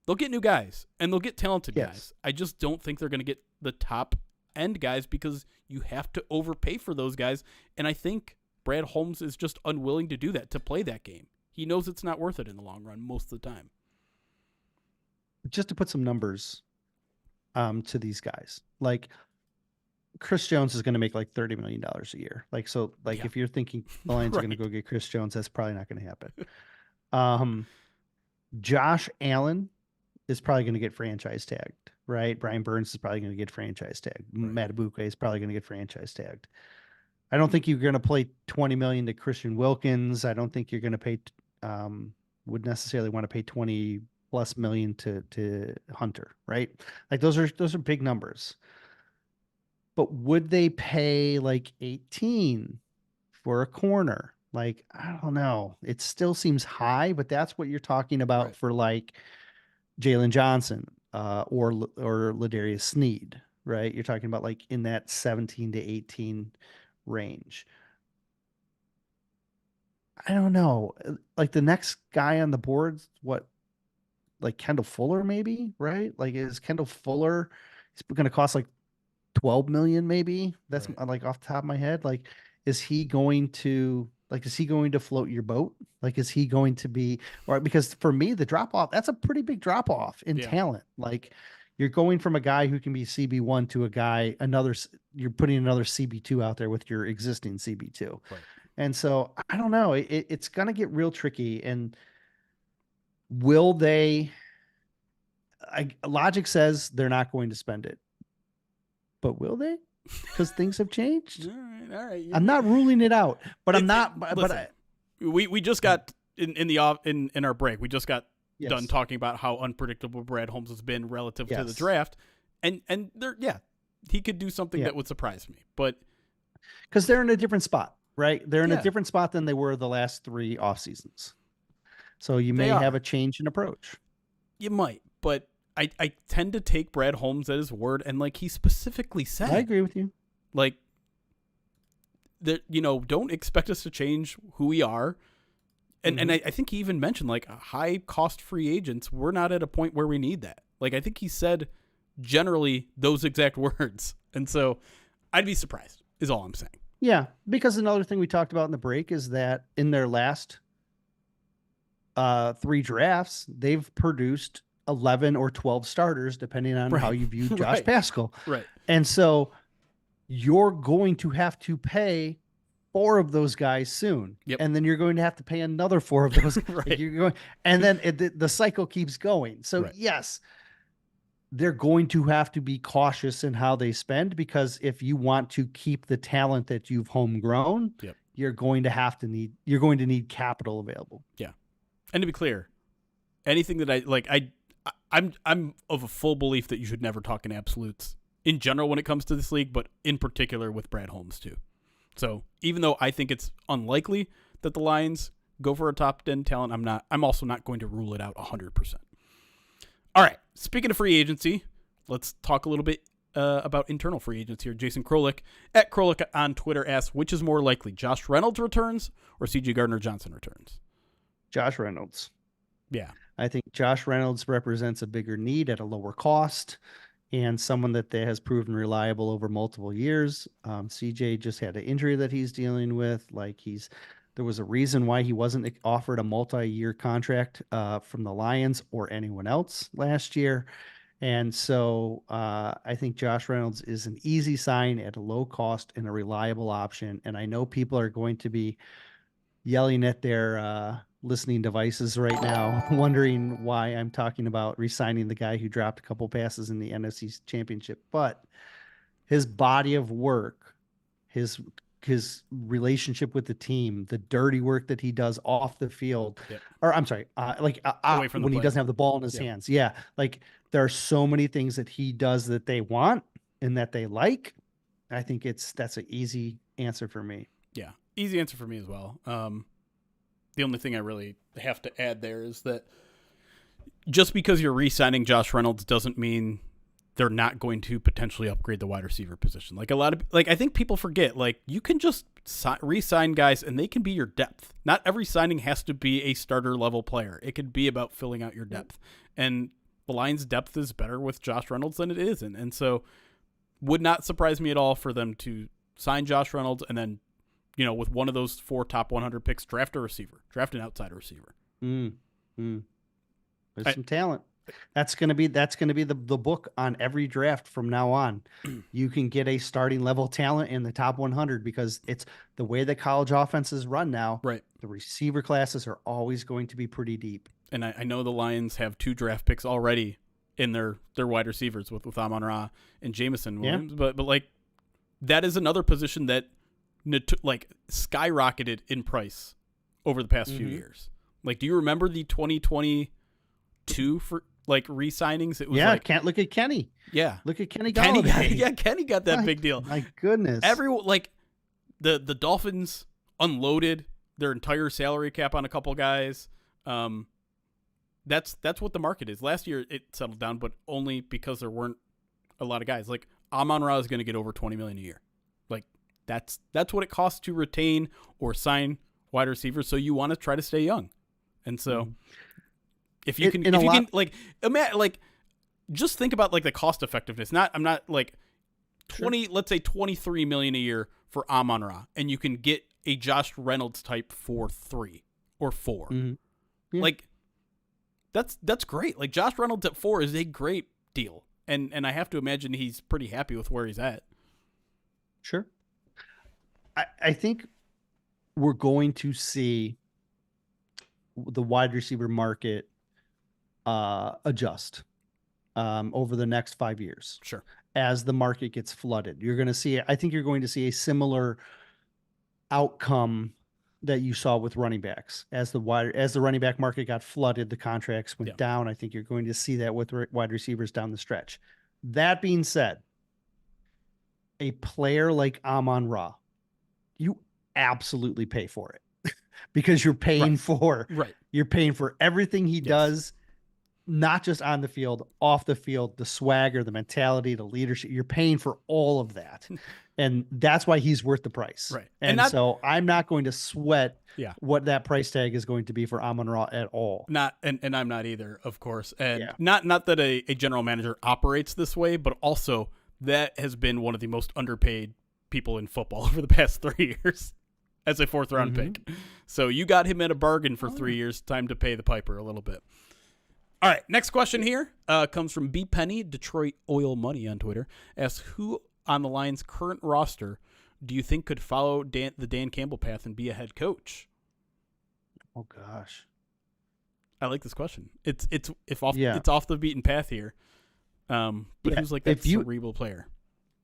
They'll get new guys, and they'll get talented Yes. guys. I just don't think they're going to get the top-end guys because you have to overpay for those guys. And I think Brad Holmes is just unwilling to do that, to play that game. He knows it's not worth it in the long run most of the time. Just to put some numbers to these guys, like Chris Jones is going to make like $30 million a year. Like, so like Yeah. if you're thinking the Lions are going to go get Chris Jones, that's probably not going to happen. Josh Allen is probably going to get franchise tagged, right? Brian Burns is probably going to get franchise tagged. Right. Matt Abuke is probably going to get franchise tagged. I don't think you're going to play $20 million to Christian Wilkins. I don't think you're going to pay, would necessarily want to pay $20+ million to Hunter, right? Like those are big numbers. But would they pay like 18 for a corner? Like, I don't know. It still seems high, but that's what you're talking about Right. for like Jalen Johnson or Ladarius Sneed, right? You're talking about like in that 17 to 18 range. I don't know. Like the next guy on the board, what, like Kendall Fuller maybe, right? Like is Kendall Fuller, he's going to cost like 12 million maybe. That's Right. like off the top of my head. Like, is he going to float your boat? Like, is he going to be, or because for me, the drop off, that's a pretty big drop off in talent. Like you're going from a guy who can be CB1 to a guy, you're putting another CB2 out there with your existing CB2. Right. And so I don't know, it's going to get real tricky. And will they, logic says they're not going to spend it. But will they? Because things have changed. All right. I'm not ruling it out, but I'm not. Listen, we just got in our break. We just got done talking about how unpredictable Brad Holmes has been relative to the draft, and he could do something that would surprise me. But because they're in a different spot, right? They're in a different spot than they were the last 3 off seasons. So you may have a change in approach. You might, but I tend to take Brad Holmes at his word, and like he specifically said, I agree with you. Like that, don't expect us to change who we are. And I think he even mentioned like high cost free agents. We're not at a point where we need that. Like I think he said generally those exact words. And so I'd be surprised is all I'm saying. Yeah. Because another thing we talked about in the break is that in their last 3 drafts, they've produced 11 or 12 starters, depending on how you view Josh Paschal. Right. And so you're going to have to pay 4 of those guys soon. Yep. And then you're going to have to pay another 4 of those. Right. Like you're going, and then the cycle keeps going. So yes, they're going to have to be cautious in how they spend, because if you want to keep the talent that you've homegrown, you're going to need capital available. Yeah. And to be clear, anything that I'm of a full belief that you should never talk in absolutes in general when it comes to this league, but in particular with Brad Holmes too. So even though I think it's unlikely that the Lions go for a top 10 talent, I'm also not going to rule it out 100%. All right. Speaking of free agency, let's talk a little bit about internal free agents here. Jason Krolik at Krolik on Twitter asks, which is more likely, Josh Reynolds returns or CJ Gardner-Johnson returns? Josh Reynolds. Yeah. I think Josh Reynolds represents a bigger need at a lower cost and someone that has proven reliable over multiple years. CJ just had an injury that he's dealing with. There was a reason why he wasn't offered a multi-year contract from the Lions or anyone else last year. And so I think Josh Reynolds is an easy sign at a low cost and a reliable option. And I know people are going to be yelling at their listening devices right now, wondering why I'm talking about re-signing the guy who dropped a couple passes in the NFC Championship. But his body of work, his relationship with the team, the dirty work that he does off the field, or I'm sorry, away from when he doesn't have the ball in his hands. Yeah. Like there are so many things that he does that they want and that they like. I think that's an easy answer for me. Yeah. Easy answer for me as well. The only thing I really have to add there is that just because you're re-signing Josh Reynolds doesn't mean they're not going to potentially upgrade the wide receiver position. Like I think people forget, like you can just re-sign guys and they can be your depth. Not every signing has to be a starter level player. It could be about filling out your depth. And the Lions' depth is better with Josh Reynolds than it isn't. And so would not surprise me at all for them to sign Josh Reynolds and then, with one of those 4 top 100 picks, draft a receiver, draft an outside receiver. There's some talent. That's gonna be the book on every draft from now on. You can get a starting level talent in the top 100 because it's the way that college offenses run now. Right. The receiver classes are always going to be pretty deep. And I know the Lions have 2 draft picks already in their wide receivers with Amon-Ra and Jameson Williams, but like that is another position that skyrocketed in price over the past few years. Like, do you remember the 2022 for like re-signings? It was can't look at Kenny. Yeah, look at Kenny Galladay. Kenny got that big deal. My goodness, everyone the Dolphins unloaded their entire salary cap on a couple guys. That's what the market is. Last year it settled down, but only because there weren't a lot of guys. Like Amon-Ra is going to get over $20 million a year. Like that's what it costs to retain or sign wide receivers. So you want to try to stay young, and so if you can, just think about like the cost effectiveness. I'm not like 20. Sure. Let's say $23 million a year for Amon-Ra, and you can get a Josh Reynolds type for 3 or 4. Mm-hmm. Yeah. Like. That's great. Like Josh Reynolds at 4 is a great deal. And I have to imagine he's pretty happy with where he's at. Sure. I think we're going to see the wide receiver market adjust over the next 5 years. Sure. As the market gets flooded. I think you're going to see a similar outcome that you saw with running backs. As the running back market got flooded, the contracts went down. I think you're going to see that with wide receivers down the stretch. That being said, a player like Amon-Ra, you absolutely pay for it because you're paying you're paying for everything he does, not just on the field, off the field, the swagger, the mentality, the leadership. You're paying for all of that. And that's why he's worth the price. Right. And so I'm not going to sweat what that price tag is going to be for Amon-Ra at all. And I'm not either, of course. And not that a general manager operates this way, but also that has been one of the most underpaid people in football over the past 3 years as a 4th round pick. So you got him at a bargain for 3 years. Time to pay the piper a little bit. All right. Next question here comes from B Penny, Detroit Oil Money on Twitter. Asks, who on the Lions' current roster do you think could follow the Dan Campbell path and be a head coach? Oh gosh, I like this question. It's off the beaten path here. But who's like that cerebral player?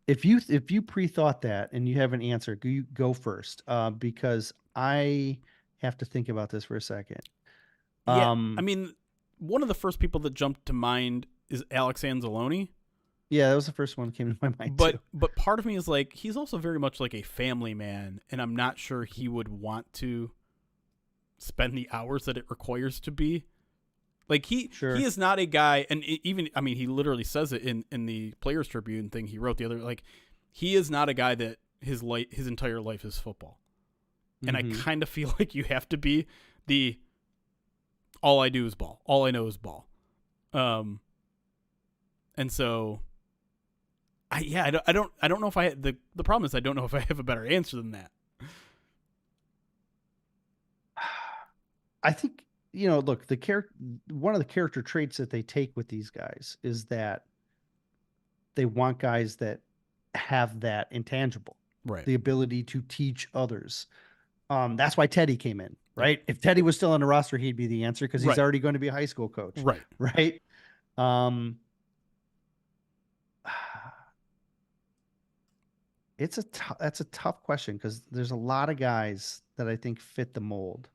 If you pre-thought that and you have an answer, you go first because I have to think about this for a second. I mean, one of the first people that jumped to mind is Alex Anzalone. Yeah, that was the first one that came to my mind. But part of me is like, he's also very much like a family man, and I'm not sure he would want to spend the hours that it requires to be. Like he is not a guy, and he literally says it in the Players Tribune thing he wrote the other. Like, he is not a guy that his entire life is football, and I kind of feel like you have to be the all I do is ball, all I know is ball, and so. I don't know if I the problem is I don't know if I have a better answer than that. I think look, one of the character traits that they take with these guys is that they want guys that have that intangible, right? The ability to teach others. That's why Teddy came in, right? If Teddy was still on the roster, he'd be the answer because he's already going to be a high school coach, right? That's a tough question because there's a lot of guys that I think fit the mold.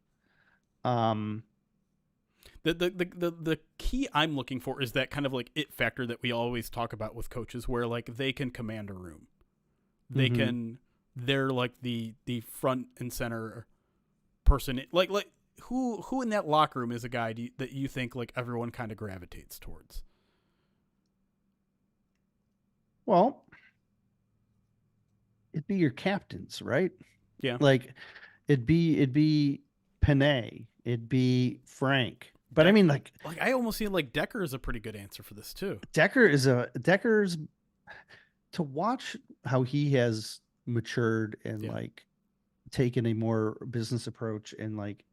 The key I'm looking for is that kind of like it factor that we always talk about with coaches, where like they can command a room, they can they're like the front and center person. Like who in that locker room is a guy that you think like everyone kind of gravitates towards? Well, it'd be your captains, right? Yeah. Like it'd be Panay, it'd be Frank. But I mean, like I almost feel like Decker is a pretty good answer for this too. Decker's to watch how he has matured and like taken a more business approach, and like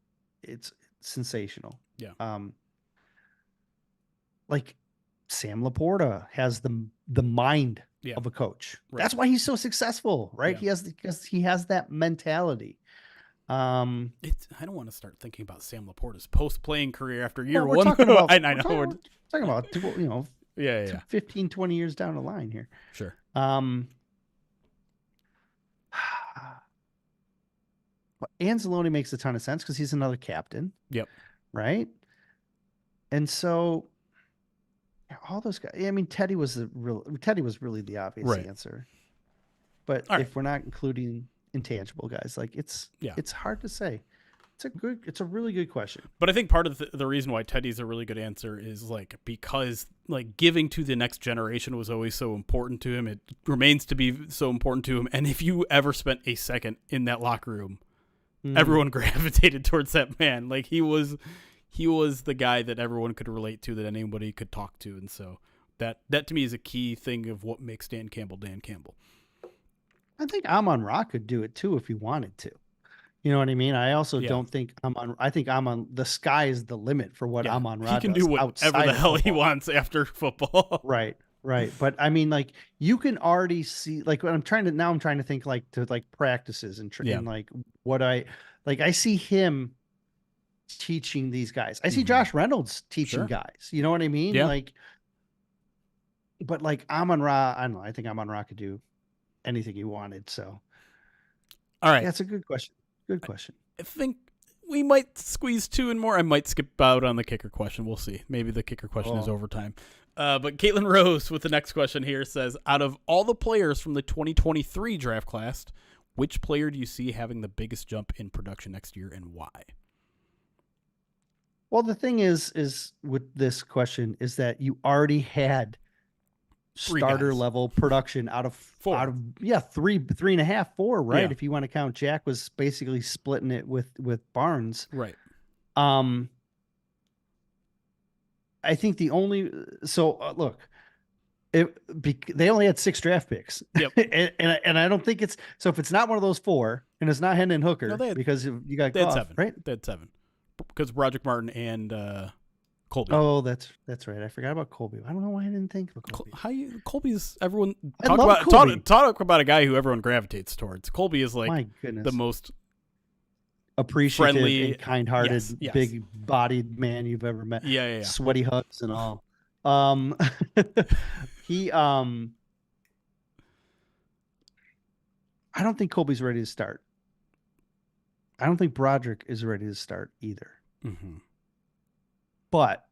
it's sensational. Yeah. Like Sam Laporta has the mind of a coach. Right. That's why he's so successful, right? Yeah. Because he has that mentality. I don't want to start thinking about Sam Laporta's post-playing career after year one. Talking about, I know. We're talking about, 15, 20 years down the line here. Sure. But Anzalone makes a ton of sense because he's another captain. Yep. Right. And so all those guys, I mean, Teddy was really the obvious answer. But if we're not including intangible guys, like it's hard to say. It's a really good question. But I think part of the reason why Teddy's a really good answer is like because like giving to the next generation was always so important to him. It remains to be so important to him. And if you ever spent a second in that locker room, everyone gravitated towards that man. Like he was the guy that everyone could relate to, that anybody could talk to. And so that to me is a key thing of what makes Dan Campbell Dan Campbell. I think Amon-Ra could do it too if he wanted to. You know what I mean? I also don't think I think the sky is the limit for what Amon-Ra he can do whatever the hell he wants after football. Right. But I mean, like you can already see, like when I'm trying to think like to like practices and like what I see him teaching these guys. I see Josh Reynolds teaching guys. You know what I mean? Yeah. Like, but like Amon-Ra, I don't know. I think Amon-Ra could do anything he wanted. So, all right, that's a good question. Good question. I think we might squeeze two and more. I might skip out on the kicker question. We'll see. Maybe the kicker question is overtime. But Caitlin Rose with the next question here says, out of all the players from the 2023 draft class, which player do you see having the biggest jump in production next year and why? Well, the thing is with this question is that you already had starter level production out of 3 and a half, 4, right? Yeah. If you want to count, Jack was basically splitting it with Barnes. Right. I think the only, look, they only had 6 draft picks. Yep. and I don't think it's, so if it's not one of those 4 and it's not Hendon Hooker, because you got Goff, 7, right? They had 7 because Broderick Martin and, Colby. Oh, that's right. I forgot about Colby. I don't know why I didn't think of Colby. Colby's everyone talk about a guy who everyone gravitates towards. Colby is like the most appreciative, friendly, and kind-hearted, big-bodied man you've ever met. Yeah. Sweaty hugs and all. He I don't think Colby's ready to start. I don't think Broderick is ready to start either. Mm-hmm. But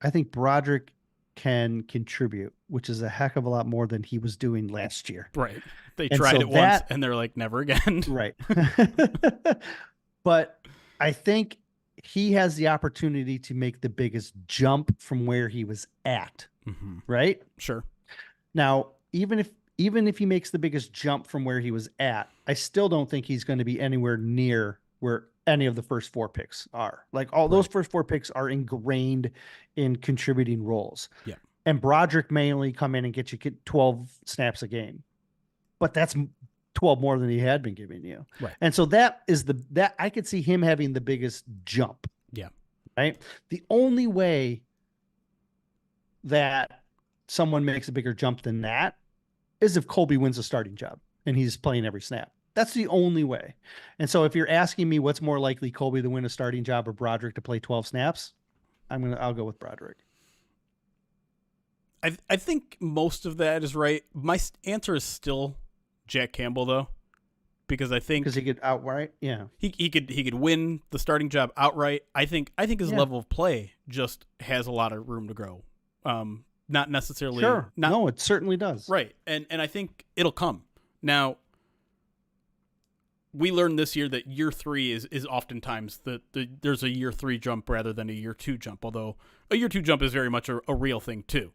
I think Broderick can contribute, which is a heck of a lot more than he was doing last year. Right. They tried it once and they're like, never again. Right. But I think he has the opportunity to make the biggest jump from where he was at. Mm-hmm. Right? Sure. Now, even if he makes the biggest jump from where he was at, I still don't think he's going to be anywhere near where any of the first 4 picks are. Like those first 4 picks are ingrained in contributing roles. Yeah. And Broderick may only come in and get you 12 snaps a game, but that's 12 more than he had been giving you. Right. And so that I could see him having the biggest jump. Yeah. Right. The only way that someone makes a bigger jump than that is if Colby wins a starting job and he's playing every snap. That's the only way. And so if you're asking me what's more likely, Colby to win a starting job or Broderick to play 12 snaps, I'll go with Broderick. I think most of that is right. My answer is still Jack Campbell though, because I think he could outright, he could win the starting job outright. I think his level of play just has a lot of room to grow. Not necessarily. Sure. No, it certainly does. Right. And I think it'll come. Now, we learned this year that year 3 is oftentimes there's a year 3 jump rather than a year 2 jump, although a year 2 jump is very much a real thing too.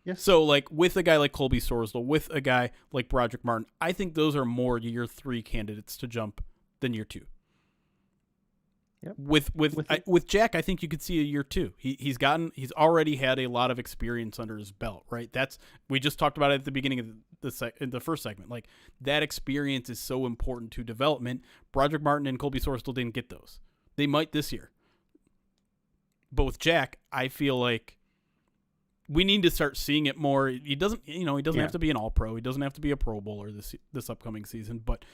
Yes. So like with a guy like Colby Sorsdal, with a guy like Broderick Martin, I think those are more year 3 candidates to jump than year 2. Yep. With Jack, I think you could see a year 2. He's already had a lot of experience under his belt, right? We just talked about it at the beginning of the first segment. Like, that experience is so important to development. Broderick Martin and Colby Sorsdal didn't get those. They might this year. But with Jack, I feel like we need to start seeing it more. He doesn't have to be an All-Pro. He doesn't have to be a Pro Bowler this upcoming season, but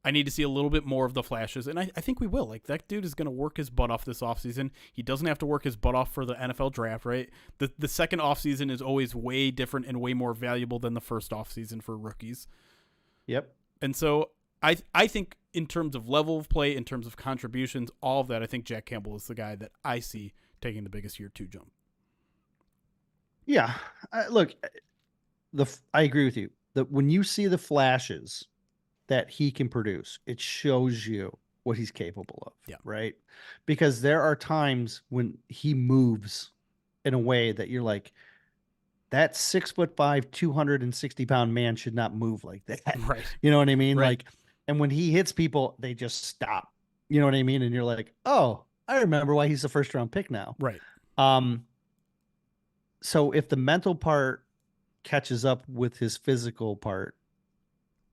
I need to see a little bit more of the flashes, and I think we will. Like, that dude is going to work his butt off this offseason. He doesn't have to work his butt off for the NFL draft, right? The second offseason is always way different and way more valuable than the first offseason for rookies. Yep. And so I think in terms of level of play, in terms of contributions, all of that, I think Jack Campbell is the guy that I see taking the biggest year 2 jump. Yeah. Look, I agree with you. That when you see the flashes that he can produce, it shows you what he's capable of. Yeah. Right. Because there are times when he moves in a way that you're like, that 6'5", 260-pound man should not move like that. Right. You know what I mean? Right. Like, and when he hits people, they just stop. You know what I mean? And you're like, oh, I remember why he's a first round pick now. Right. So if the mental part catches up with his physical part,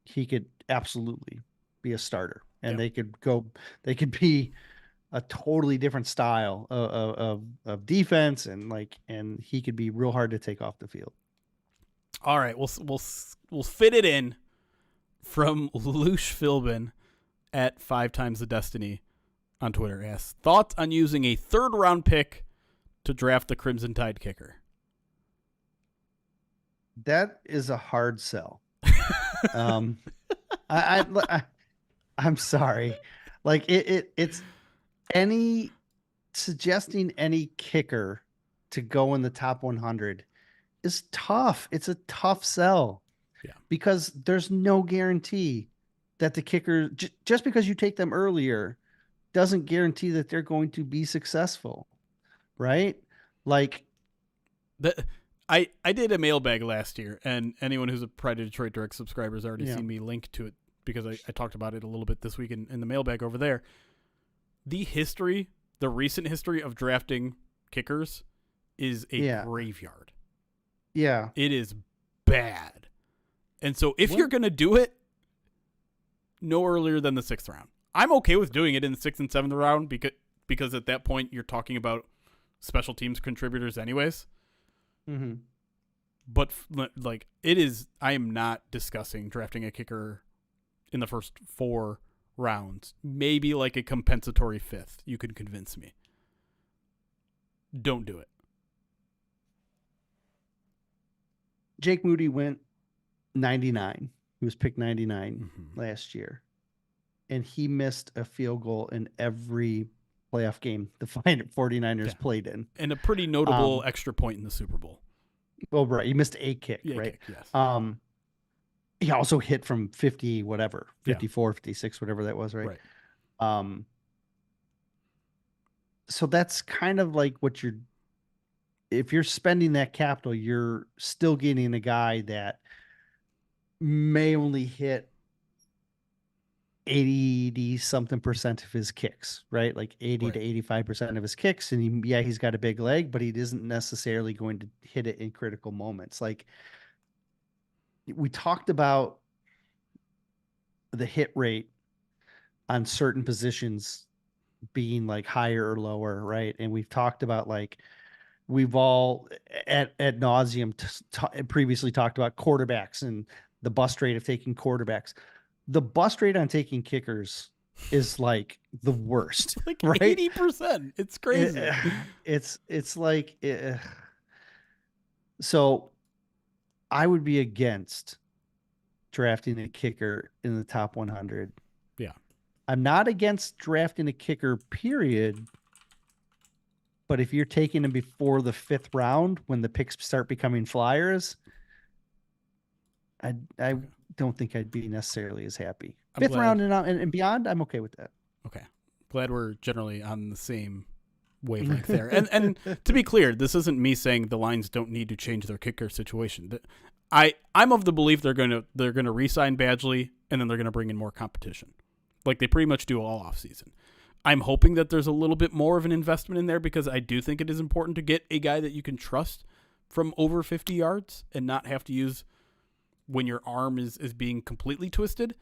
he could absolutely be a starter, and they could be a totally different style of defense, and he could be real hard to take off the field. All right, we'll fit it in from Lush Philbin at 5 times the Destiny on Twitter. Asks, thoughts on using a 3rd round pick to draft the Crimson Tide kicker? That is a hard sell. I'm sorry. Like it's suggesting any kicker to go in the top 100 is tough. It's a tough sell. Yeah. Because there's no guarantee that the kicker, just because you take them earlier, doesn't guarantee that they're going to be successful. Right? Like, I did a mailbag last year, and anyone who's a Pride of Detroit Direct subscriber has already seen me link to it because I talked about it a little bit this week in the mailbag over there. The recent history of drafting kickers is a graveyard. Yeah. It is bad. And so if you're going to do it, no earlier than the 6th round. I'm okay with doing it in the 6th and 7th round because at that point you're talking about special teams contributors anyways. Mm-hmm. But like, I am not discussing drafting a kicker in the first 4 rounds. Maybe like a compensatory 5th. You could convince me. Don't do it. Jake Moody went 99. He was picked 99 last year. And he missed a field goal in every playoff game the 49ers played in. And a pretty notable extra point in the Super Bowl. Well, right. He missed a kick, right? Kick, yes. He also hit from 50, whatever, 54, 56, whatever that was, right? So that's kind of like if you're spending that capital, you're still getting a guy that may only hit 80 something percent of his kicks, right? Like 80 to 85% of his kicks. And he's got a big leg, but he isn't necessarily going to hit it in critical moments. Like, we talked about the hit rate on certain positions being like higher or lower, right? And we've talked about, like, we've all at nauseum previously talked about quarterbacks and the bust rate of taking quarterbacks. The bust rate on taking kickers is like the worst, like right? 80%. It's crazy. It's like, so I would be against drafting a kicker in the top 100. Yeah. I'm not against drafting a kicker, period. But if you're taking him before the 5th round, when the picks start becoming flyers, don't think I'd be necessarily as happy. I'm Fifth glad. round and beyond, I'm okay with that. Okay. Glad we're generally on the same wavelength there. And to be clear, this isn't me saying the Lions don't need to change their kicker situation. I'm of the belief they're gonna re-sign Badgley and then they're gonna bring in more competition, like they pretty much do all offseason. I'm hoping that there's a little bit more of an investment in there because I do think it is important to get a guy that you can trust from over 50 yards and not have to use when your arm is being completely twisted.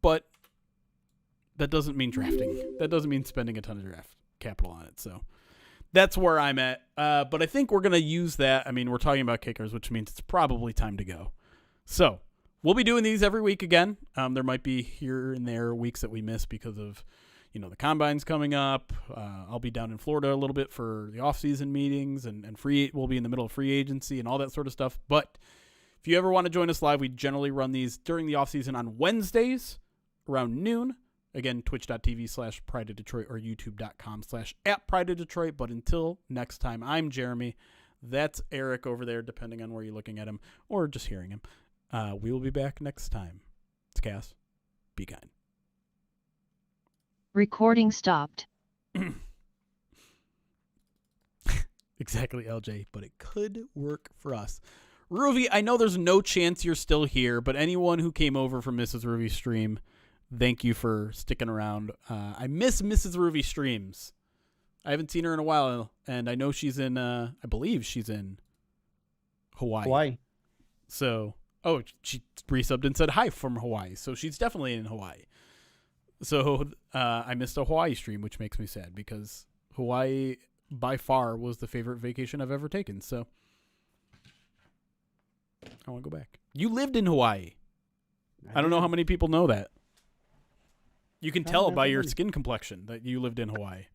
But that doesn't mean drafting. That doesn't mean spending a ton of draft capital on it. So that's where I'm at. But I think we're going to use that. I mean, we're talking about kickers, which means it's probably time to go. So we'll be doing these every week again. There might be here and there weeks that we miss because of, the combine's coming up. I'll be down in Florida a little bit for the off-season meetings and we'll be in the middle of free agency and all that sort of stuff. But if you ever want to join us live, we generally run these during the off-season on Wednesdays around noon. Again, twitch.tv/Pride of Detroit or youtube.com/@Pride of Detroit. But until next time, I'm Jeremy. That's Eric over there, depending on where you're looking at him or just hearing him. We will be back next time. It's Cass. Be kind. Recording stopped. Exactly, LJ, but it could work for us. Ruby, I know there's no chance you're still here, but anyone who came over from Mrs. Ruby's stream, thank you for sticking around. I miss Mrs. Ruby streams. I haven't seen her in a while, and I know she's in, I believe she's in Hawaii. So, she resubbed and said hi from Hawaii, so she's definitely in Hawaii. So I missed a Hawaii stream, which makes me sad because Hawaii by far was the favorite vacation I've ever taken. So I want to go back. You lived in Hawaii. I don't know how many people know that. You can tell by your skin complexion that you lived in Hawaii.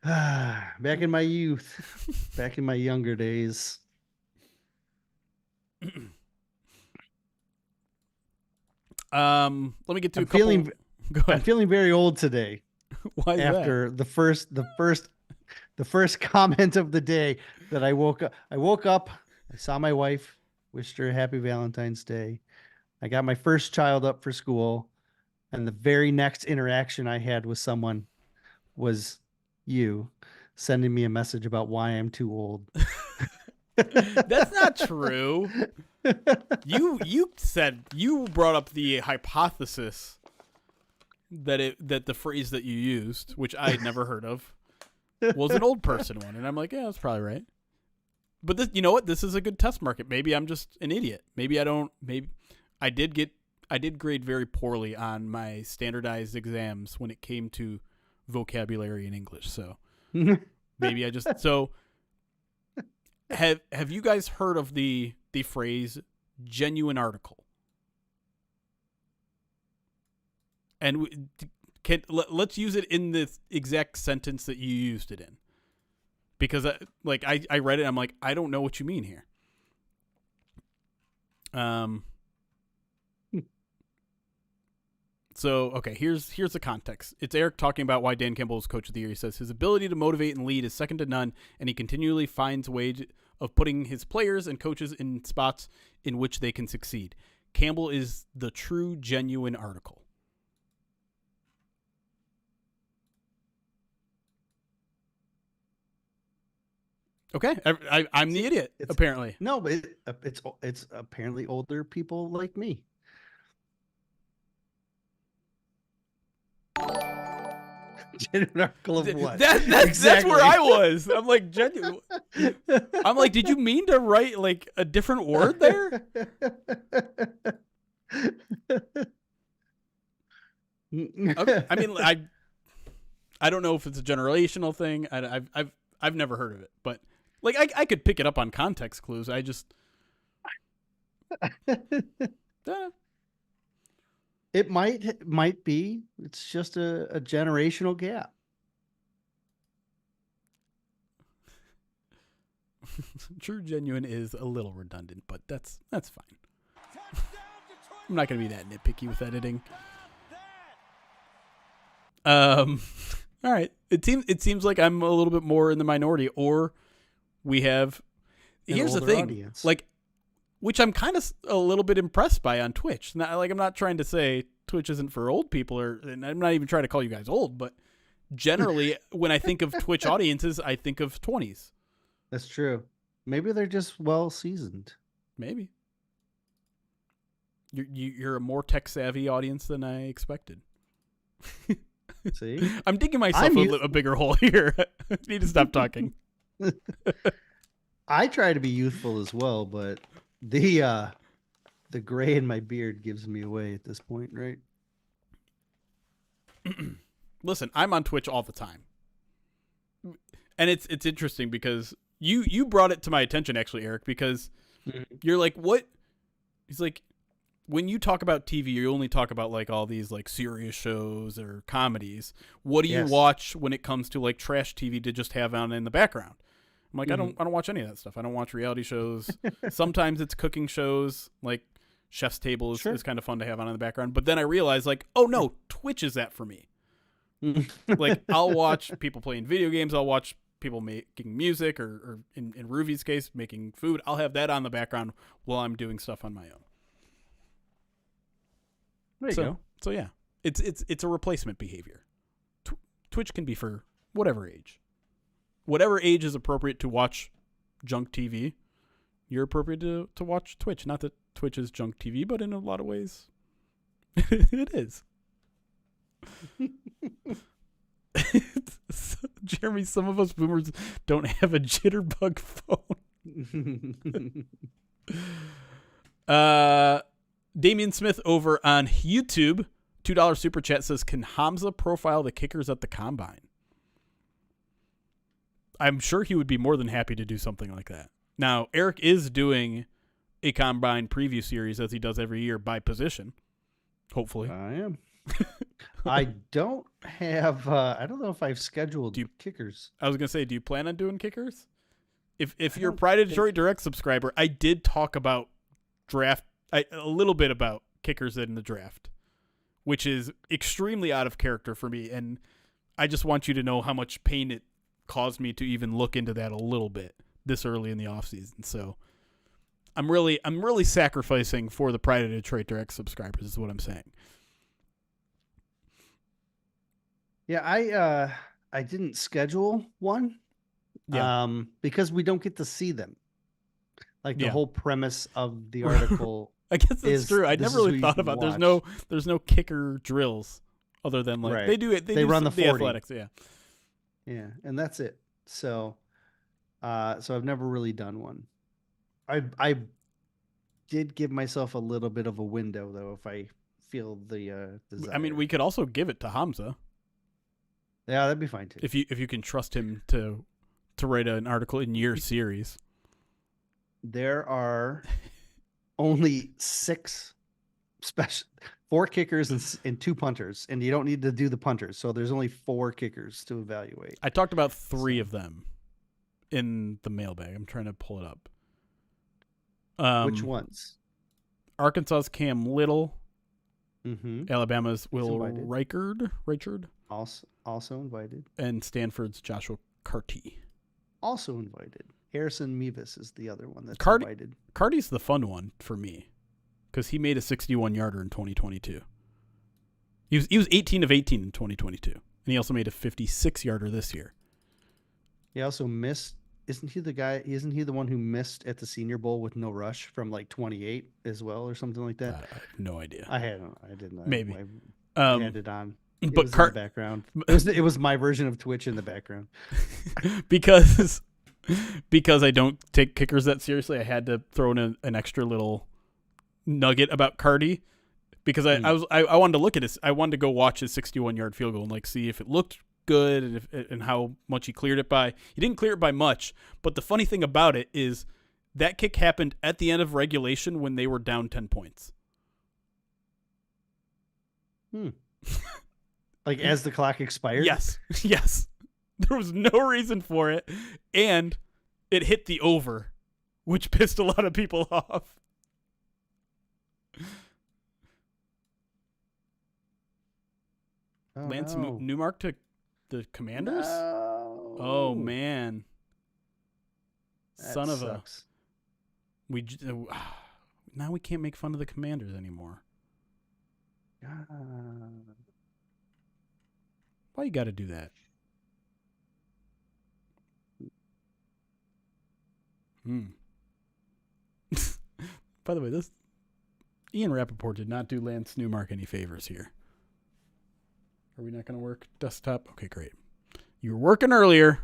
Back in my youth, back in my younger days. Let me get to I'm a couple. feeling, Go ahead. I'm feeling very old today. Why is after the first comment of the day that I woke up, I saw my wife, wished her a happy Valentine's Day. I got my first child up for school, and the very next interaction I had with someone was you sending me a message about why I'm too old. That's not true. You brought up the hypothesis that the phrase that you used, which I had never heard of, was an old person one, and I'm like, yeah, that's probably right. But this, you know what? This is a good test market. Maybe I'm just an idiot. Maybe I don't. Maybe I did grade very poorly on my standardized exams when it came to vocabulary in English. So maybe I just so. Have you guys heard of the phrase genuine article? And let's use it in the exact sentence that you used it in. Because I read it, I'm like, I don't know what you mean here. So, okay, here's the context. It's Eric talking about why Dan Campbell is coach of the year. He says his ability to motivate and lead is second to none, and he continually finds ways of putting his players and coaches in spots in which they can succeed. Campbell is the true, genuine article. Okay, I'm the idiot, apparently. No, but it's apparently older people like me. Genuine article of what? That's where I was. I'm like, genuine. I'm like, did you mean to write like a different word there? I mean, I don't know if it's a generational thing. I've never heard of it, but like I could pick it up on context clues. I just It might be. It's just a generational gap. True genuine is a little redundant, but that's fine. I'm not going to be that nitpicky with editing. All right. It seems like I'm a little bit more in the minority, or we have Here's the thing, audience. like, which I'm kind of a little bit impressed by on Twitch. Not, like, I'm not trying to say Twitch isn't for old people, and I'm not even trying to call you guys old, but generally, when I think of Twitch audiences, I think of 20s. That's true. Maybe they're just well seasoned. Maybe. You're a more tech savvy audience than I expected. See, I'm digging myself a bigger hole here. I need to stop talking. I try to be youthful as well, but the gray in my beard gives me away at this point, right? Listen, I'm on Twitch all the time, and it's interesting because you brought it to my attention, actually, Eric, because you're like, what? He's like, when you talk about TV, you only talk about like all these like serious shows or comedies. What do you watch when it comes to like trash TV to just have on in the background? I'm like, I don't watch any of that stuff. I don't watch reality shows. Sometimes it's cooking shows, like Chef's Table is kind of fun to have on in the background. But then I realized, like, oh no, Twitch is that for me. Like, I'll watch people playing video games. I'll watch people making music, or in Ruvy's case, making food. I'll have that on the background while I'm doing stuff on my own. There you go. So yeah, it's a replacement behavior. Twitch can be for whatever age. Whatever age is appropriate to watch junk TV, you're appropriate to watch Twitch. Not that Twitch is junk TV, but in a lot of ways, it is. Jeremy, some of us boomers don't have a jitterbug phone. Damian Smith over on YouTube, $2 super chat says, can Hamza profile the kickers at the combine? I'm sure he would be more than happy to do something like that. Now, Eric is doing a combine preview series, as he does every year, by position. Hopefully. I am. I don't have, I don't know if I've scheduled kickers. I was going to say, do you plan on doing kickers? If you're a Pride of Detroit Direct subscriber, I did talk about a little bit about kickers in the draft, which is extremely out of character for me. And I just want you to know how much pain it caused me to even look into that a little bit this early in the offseason. So I'm really sacrificing for the Pride of Detroit Direct subscribers is what I'm saying. Yeah, I didn't schedule one because we don't get to see them. Like the whole premise of the article. I guess that's true. I never really thought about there's no kicker drills other than like they do it. They run the 40. Athletics. Yeah. Yeah. And that's it. So I've never really done one. I did give myself a little bit of a window though, if I feel the desire. I mean, we could also give it to Hamza. Yeah, that'd be fine too. If you can trust him to write an article in your series. There are only 4 kickers and 2 punters, and you don't need to do the punters. So there's only 4 kickers to evaluate. I talked about 3 of them in the mailbag. I'm trying to pull it up. Which ones? Arkansas's Cam Little. Mm-hmm. Alabama's Will Reichard. Also invited. And Stanford's Joshua Carty. Also invited. Harrison Mevis is the other one that's invited. Carty's the fun one for me because he made a 61-yarder in 2022. He was 18 of 18 in 2022, and he also made a 56-yarder this year. He also missed. Isn't he the one who missed at the Senior Bowl with no rush from like 28 as well, or something like that? I have no idea. I didn't. Maybe. I had it on. It but was in the background. It was my version of Twitch in the background. because I don't take kickers that seriously, I had to throw in an extra little nugget about Carty because I wanted to look at his. I wanted to go watch his 61-yard field goal and like see if it looked good and how much he cleared it by. He didn't clear it by much, but the funny thing about it is that kick happened at the end of regulation when they were down 10 points. Like as the clock expired? Yes. There was no reason for it, and it hit the over, which pissed a lot of people off. Lance Newmark to the Commanders? No. Oh, man. That sucks. Now we can't make fun of the Commanders anymore. Why you got to do that? By the way, Ian Rappaport did not do Lance Newmark any favors here. Are we not going to work desktop? Okay, great. You were working earlier.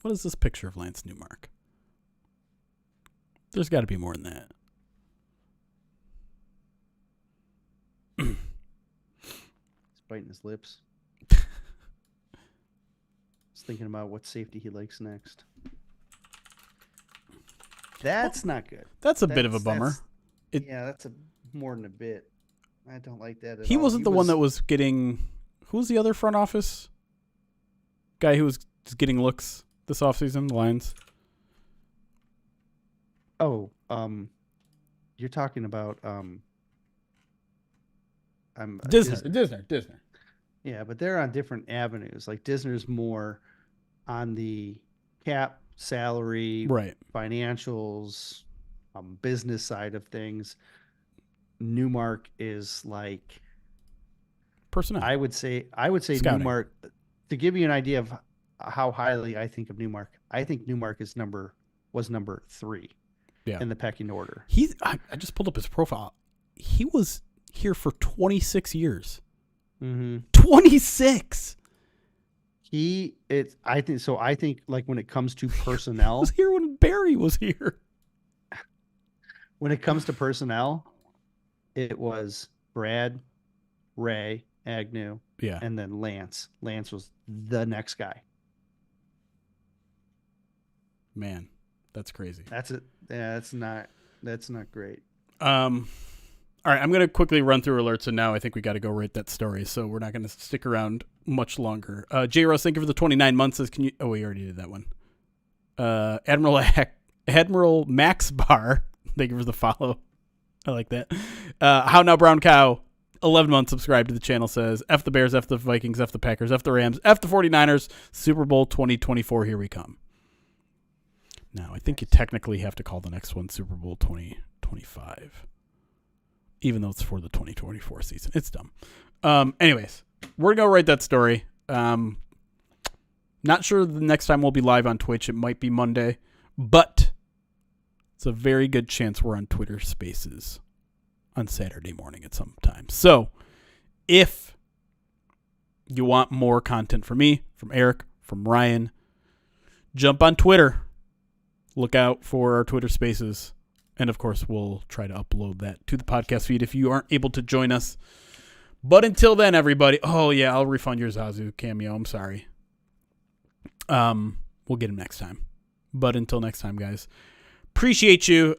What is this picture of Lance Newmark? There's got to be more than that. He's biting his lips. He's thinking about what safety he likes next. That's not good. That's a bit of a bummer. That's more than a bit. I don't like that at all. He wasn't the one that was getting... Who was the other front office guy who was just getting looks this offseason? The Lions? Oh, you're talking about... Disner. Yeah, but they're on different avenues. Like Disner's more on the cap, salary, right, financials, business side of things. Newmark is like personnel. I would say Scouting. Newmark, to give you an idea of how highly I think of Newmark, I think Newmark was number 3 in the pecking order. I just pulled up his profile. He was here for 26 years. 26. I think like when it comes to personnel, he was here when Barry was here. When it comes to personnel, it was Brad, Ray, Agnew, and then Lance. Lance was the next guy. Man, that's crazy. That's it. Yeah, that's not great. All right, I'm going to quickly run through alerts, and now I think we got to go rate that story, so we're not going to stick around much longer. J. Ross, thank you for the 29 months. Can you? Oh, we already did that one. Admiral Max Bar, thank you for the follow. I like that. How Now Brown Cow, 11 months subscribed to the channel, says, F the Bears, F the Vikings, F the Packers, F the Rams, F the 49ers, Super Bowl 2024, here we come. Now, I think you technically have to call the next one Super Bowl 2025. Even though it's for the 2024 season. It's dumb. Anyways, we're going to write that story. Not sure the next time we'll be live on Twitch. It might be Monday. But it's a very good chance we're on Twitter Spaces on Saturday morning at some time. So if you want more content from me, from Eric, from Ryan, jump on Twitter. Look out for our Twitter Spaces. And, of course, we'll try to upload that to the podcast feed if you aren't able to join us. But until then, everybody... Oh, yeah, I'll refund your Zazu cameo. I'm sorry. We'll get him next time. But until next time, guys. Appreciate you.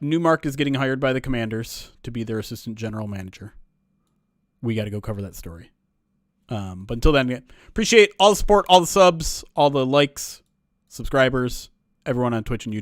Newmark is getting hired by the Commanders to be their assistant general manager. We got to go cover that story. But until then, appreciate all the support, all the subs, all the likes, subscribers, everyone on Twitch and YouTube.